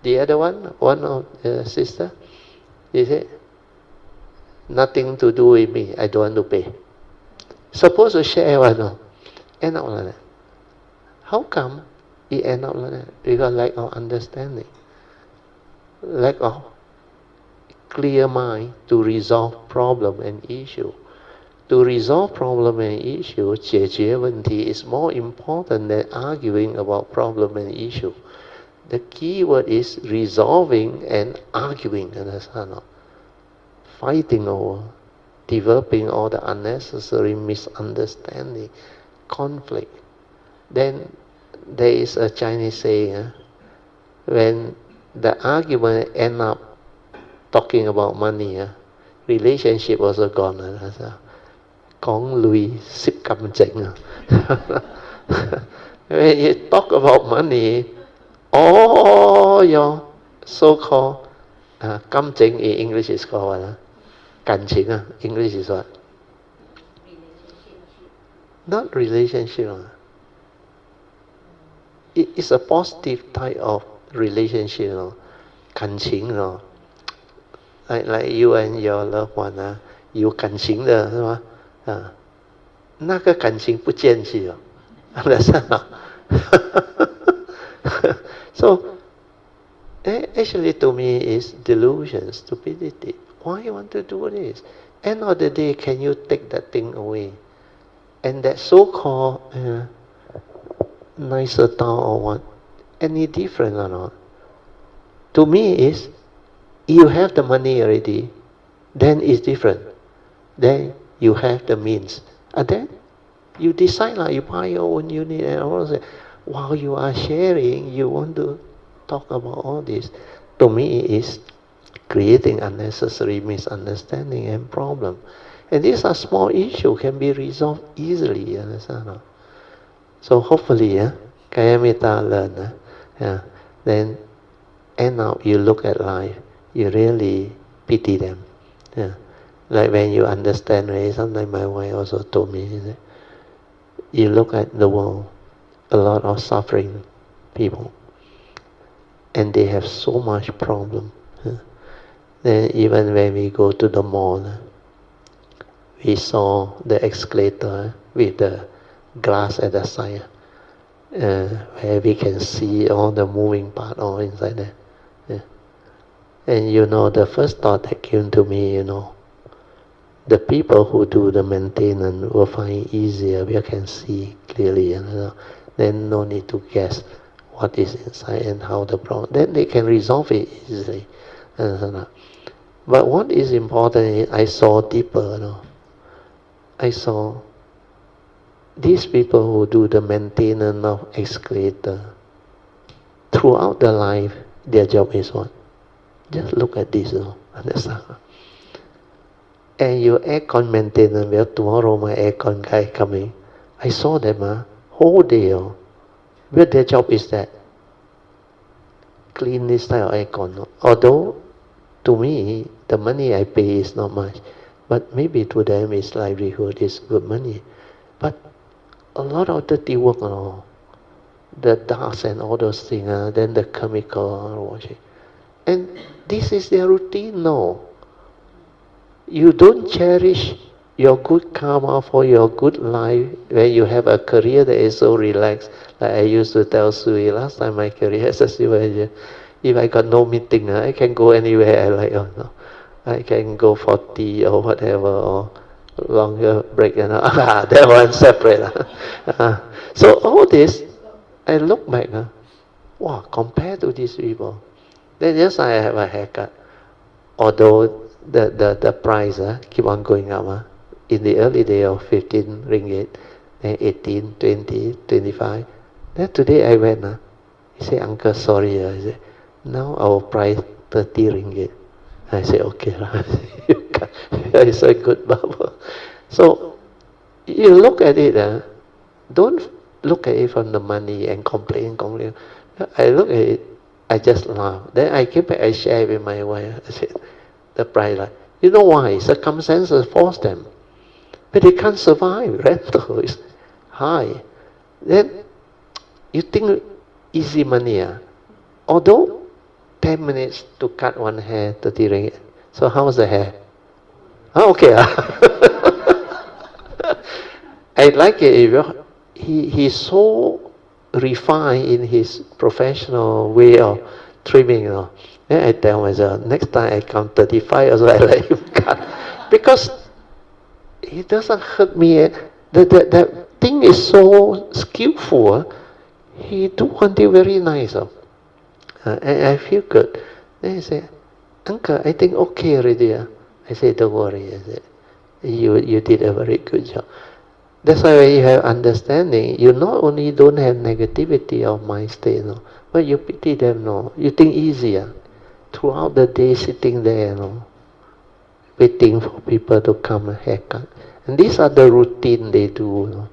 Speaker 1: the other one of the sister, he said, nothing to do with me, I don't want to pay. Supposed to share one, no. End up like that. How come it end up like that? Because lack of understanding. Lack of clear mind to resolve problem and issue. To resolve problem and issue, 解决问题 is more important than arguing about problem and issue. The key word is resolving and arguing, understand? Fighting over, developing all the unnecessary misunderstanding, conflict. Then there is a Chinese saying, when the argument end up talking about money, relationship also gone. 講累攝感情. When you talk about money, all your so-called 感情 in English is called what? 感情, English is what? Not relationship. It's a positive type of relationship. 感情, like you and your loved one, 有感情的是吗？那个感情不见去了，So, actually to me is delusion, stupidity. Why you want to do this? End of the day, can you take that thing away? And that so-called nicer town or what, any different or not? To me is, you have the money already, then it's different. Then you have the means. And then you decide, you buy your own unit and all that. While you are sharing, you want to talk about all this. To me, it is creating unnecessary misunderstanding and problem. And these are small issues, can be resolved easily, understand? So hopefully, Kaya metta learn. Then end up you look at life, you really pity them. Like when you understand, right? Sometimes my wife also told me, you look at the world, a lot of suffering people, and they have so much problem. Then even when we go to the mall, we saw the escalator with the glass at the side, where we can see all the moving part all inside there. And the first thought that came to me, the people who do the maintenance will find it easier. We can see clearly, then no need to guess what is inside and how the problem. Then they can resolve it easily. But what is important is I saw deeper. I saw these people who do the maintenance of escalator. Throughout their life, their job is what? Just look at this, understand? And your aircon maintenance, well, tomorrow my aircon guy coming. I saw them whole day. But their job is that clean this type of aircon. Although to me the money I pay is not much, but maybe to them it's livelihood, is good money. But a lot of dirty work, the dust and all those things, then the chemical washing. And this is their routine now. You don't cherish your good karma for your good life when you have a career that is so relaxed. Like I used to tell Sui last time my career as a supervisor, if I got no meeting, I can go anywhere I like. I can go for tea or whatever, or longer break. That one separate. So all this, I look back. Wow, compared to these people, then yes, I have a haircut. Although the price keep on going up. In the early day of 15 ringgit, then 18, 20, 25. Then today I went, he said, Uncle, sorry. I said, now our price 30 ringgit. I said, okay. It's a good bubble. So you look at it, don't look at it from the money and complain. I look at it, I just laugh. Then I came back, I shared with my wife. I said, the price, you know why? Circumstances force them. But they can't survive. Rental is high. Then you think easy money. Although 10 minutes to cut one hair, 30 ringgit. So how's the hair? Okay. I like it. He's so refined in his professional way of trimming. Then I tell myself, next time I come 35 also I let him cut. Because it doesn't hurt me. That thing is so skillful. He do until very nice. And I feel good. Then he said, Uncle, I think okay already. I said, don't worry. I said, you did a very good job. That's why when you have understanding, you not only don't have negativity of mind state, but you pity them. You think easier. Throughout the day sitting there, waiting for people to come and haircut. And these are the routine they do.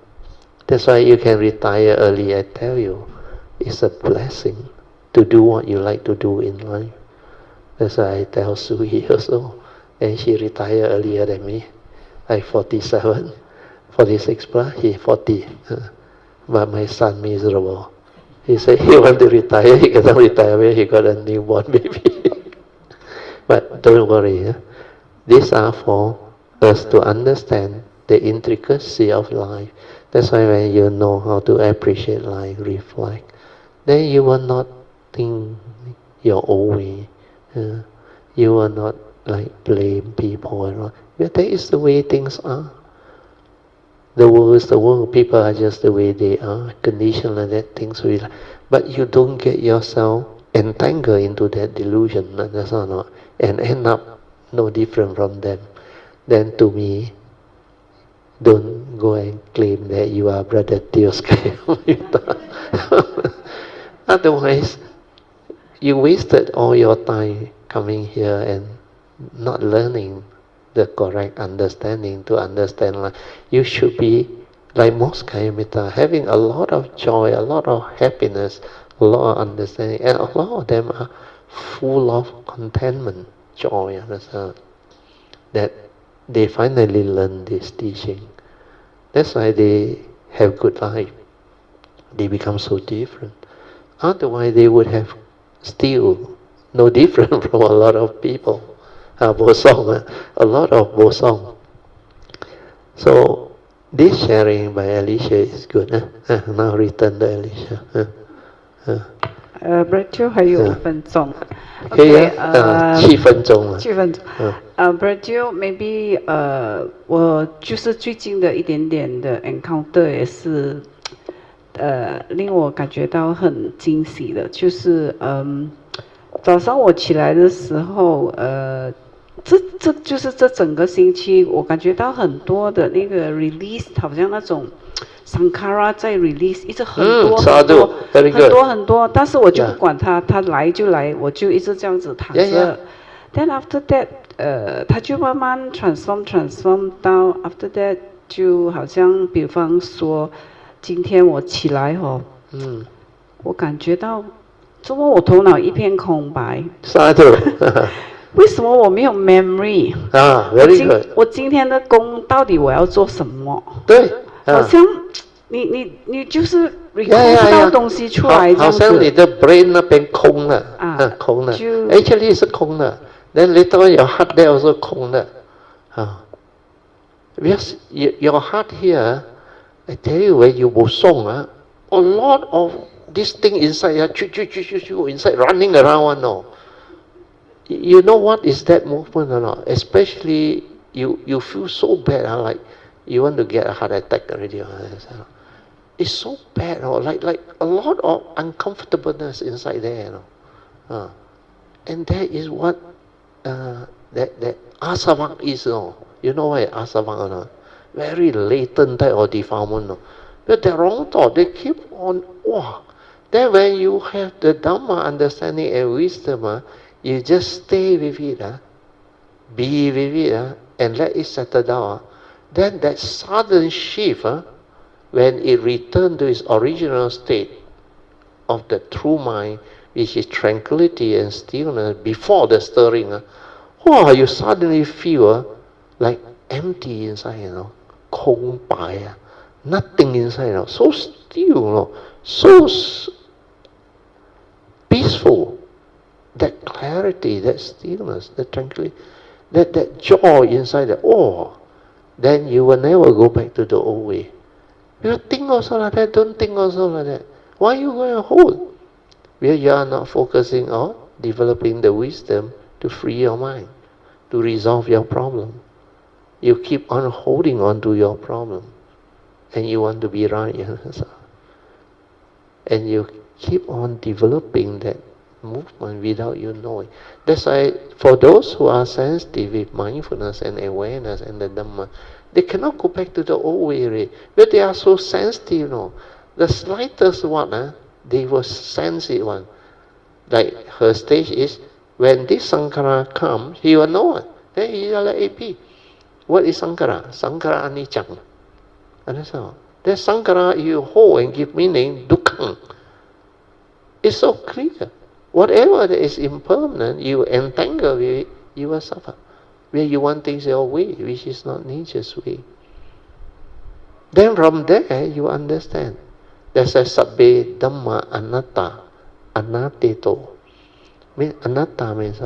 Speaker 1: That's why you can retire early, I tell you. It's a blessing to do what you like to do in life. That's why I tell Sui also. And she retired earlier than me. I 47, 46 plus, he 40. But my son miserable. He said he want to retire, he cannot retire when he got a newborn baby. But don't worry. These are for us to understand the intricacy of life. That's why when you know how to appreciate life, reflect, then you will not think your own way. You will not blame people. But that is the way things are. The world is the world. People are just the way they are, conditioned like that, things we like. But you don't get yourself entangled into that delusion, and end up no different from them. Then to me, don't go and claim that you are Brother Tio's Otherwise, you wasted all your time coming here and not learning the correct understanding to understand life. You should be like most kaya metta, having a lot of joy, a lot of happiness, a lot of understanding, and a lot of them are full of contentment, joy, understand? That they finally learn this teaching. That's why they have good life. They become so different. Otherwise, they would have still no different from a lot of people. Bosong, a lot of Bosong. So this sharing by Alicia is good. Now return to Alicia.
Speaker 3: Brother 还有5分钟。
Speaker 1: Okay, 7分钟了。
Speaker 3: 7分钟。Brother maybe 我就是最近的一点点的 encounter 也是令我感觉到很惊喜的，就是早上我起来的时候这就是这整个星期我感觉到很多的那个 release， 好像那种 Sankara 在 release， 一直很多很多，但是我就不管它，它来就来，我就一直这样子躺着。Then after that， 它就慢慢 transform 到 after that 就好像比方说，今天我起来我感觉到，怎么我头脑一片空白？为什么我没有 memory？
Speaker 1: very good。
Speaker 3: 我今天的功到底我要做什么？
Speaker 1: 对。
Speaker 3: 好像你就是 recall 不到东西出来这样子。
Speaker 1: 好像你的 brain 那边空了，空了。Actually 是空的。Then later your heart there also 空的。Because your heart here, I tell you when you Bosong, a lot of this thing inside, inside running around, no. You know what is that movement or not? Especially you feel so bad, like you want to get a heart attack already. It's so bad, like a lot of uncomfortableness inside there. And that is what that asavang is. You know what asavang or not? Very latent type of defilement. But the wrong thought, they keep on. Wow. Then when you have the Dhamma understanding and wisdom, you just stay with it, be with it, and let it settle down. Then that sudden shift, when it returns to its original state of the true mind, which is tranquility and stillness before the stirring, wow, you suddenly feel like empty inside,空白, nothing inside, so still, so peaceful. That clarity, that stillness, that tranquility, that joy inside, then you will never go back to the old way. You think also like that, don't think also like that. Why are you going to hold? Where you are not focusing on developing the wisdom to free your mind, to resolve your problem. You keep on holding on to your problem, and you want to be right, and you keep on developing that movement without you knowing. That's why for those who are sensitive with mindfulness and awareness and the Dhamma, they cannot go back to the old way. But they are so sensitive, the slightest one, they will sense it one. Like her stage is, when this Sankara comes, he will know it. Then he will like AP. What is Sankara? Sankara anicca. Understand? That Sankara you hold and give meaning, dukkha. It's so clear. Whatever that is impermanent, you entangle with it, you will suffer. Where you want things your way, which is not nature's way. Then from there, you understand. There's a sabbe dhamma anatta, anatteto. Anatta means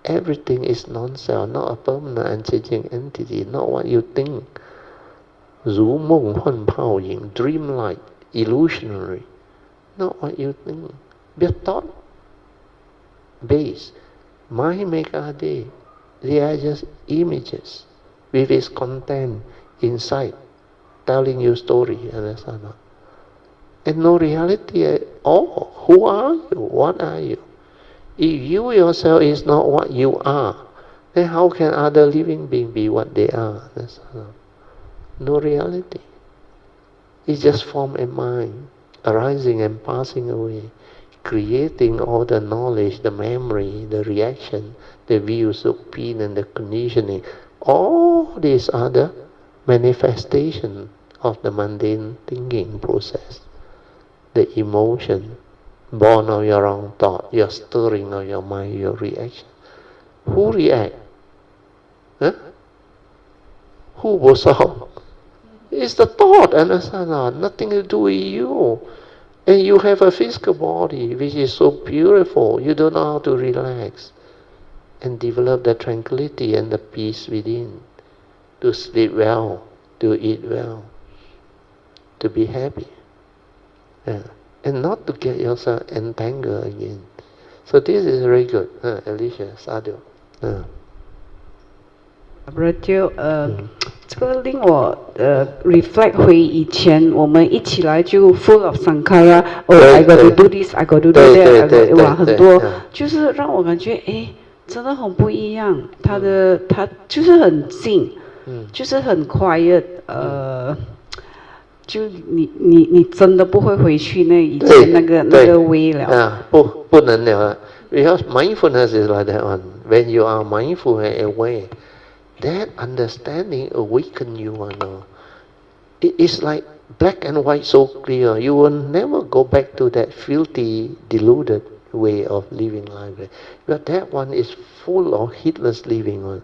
Speaker 1: everything is non-self, not a permanent and changing entity, not what you think. Zu mong huan pao ying, dreamlike, illusionary, not what you think. Be thought base. Mind make a day. They are just images with its content inside, telling you story, understand? And no reality at all. Who are you? What are you? If you yourself is not what you are, then how can other living beings be what they are? Understand? No reality. It's just form and mind, arising and passing away, creating all the knowledge, the memory, the reaction, the views, the opinion, the conditioning. All these are the manifestation of the mundane thinking process. The emotion born of your wrong thought, your stirring of your mind, your reaction. Who react? Huh? Who will solve? It's the thought, understand? Nothing to do with you. And you have a physical body which is so beautiful. You don't know how to relax and develop the tranquility and the peace within. To sleep well, to eat well, to be happy. Yeah. And not to get yourself entangled again. So this is very good. Alicia, Sadhu.
Speaker 3: 这个令我reflect 回以前我们一起来就 full of sankara, I got to do this, I got to do that, 哇，很多，就是让我感觉真的很不一样。他就是很静，就是很 quiet，就你真的不会回去那以前那个微了。
Speaker 1: 不能了。Because mindfulness is like that one. When you are mindful and aware, that understanding awaken you. It is like black and white, so clear. You will never go back to that filthy, deluded way of living life. But that one is full of heedless living one.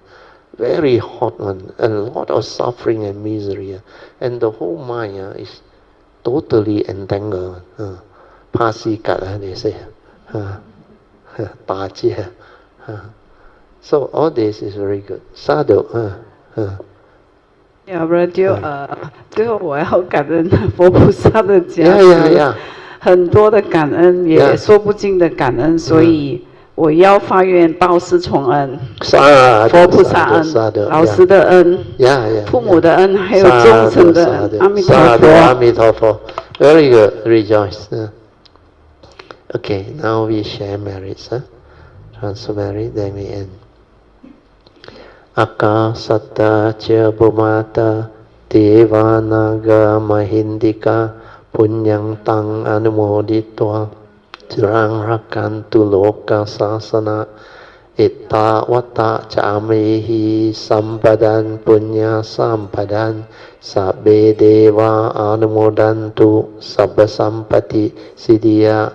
Speaker 1: Very hot one. A lot of suffering and misery. And the whole mind is totally entangled. Pasikat, they say. So all this is very good. Sadhu.
Speaker 3: 要不然就最后我要感恩佛菩萨的加持，很多的感恩，也说不尽的感恩，所以我要发愿报四重恩，佛菩萨恩、老师的恩、父母的恩，还有众生的恩。阿弥陀佛，
Speaker 1: 阿弥陀佛。Very good. Rejoice. Okay, now we share merits. Transfer merit, then we end. Akasata cha bhumata devanaga mahindika punyang tang anumoditva cirang rakantu loka sasana itta vata camehi sampadan punya sampadan sabbe deva anumodantu sabba sampati siddhya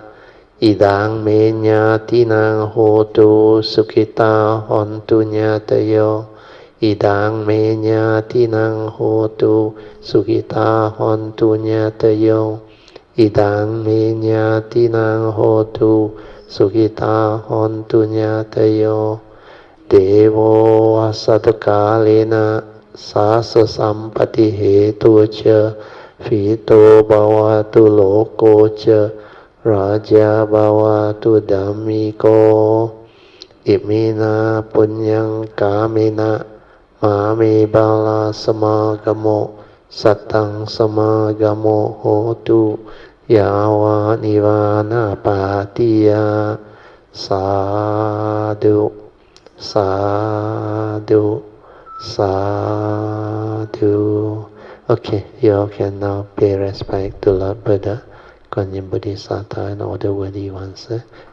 Speaker 1: idang menya tinang hotu sukita hontu nyatayo idang menya tinang hotu sukita hontu nyatayo idang menya tinang hotu sukita hontu nyatayo devo asatakalena sasa sampati hetu cha fito bhavatu loko cha Raja bhavatu dhammiko imina punyang kamena mame bala samagamo satang samagamo hotu yawa nivana patiya sadhu sadhu sadhu. Okay, you all can now pay respect to Lord Buddha, Guanyin Bodhisattva and all the worthy ones.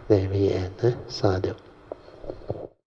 Speaker 1: Then we end. Sadhu.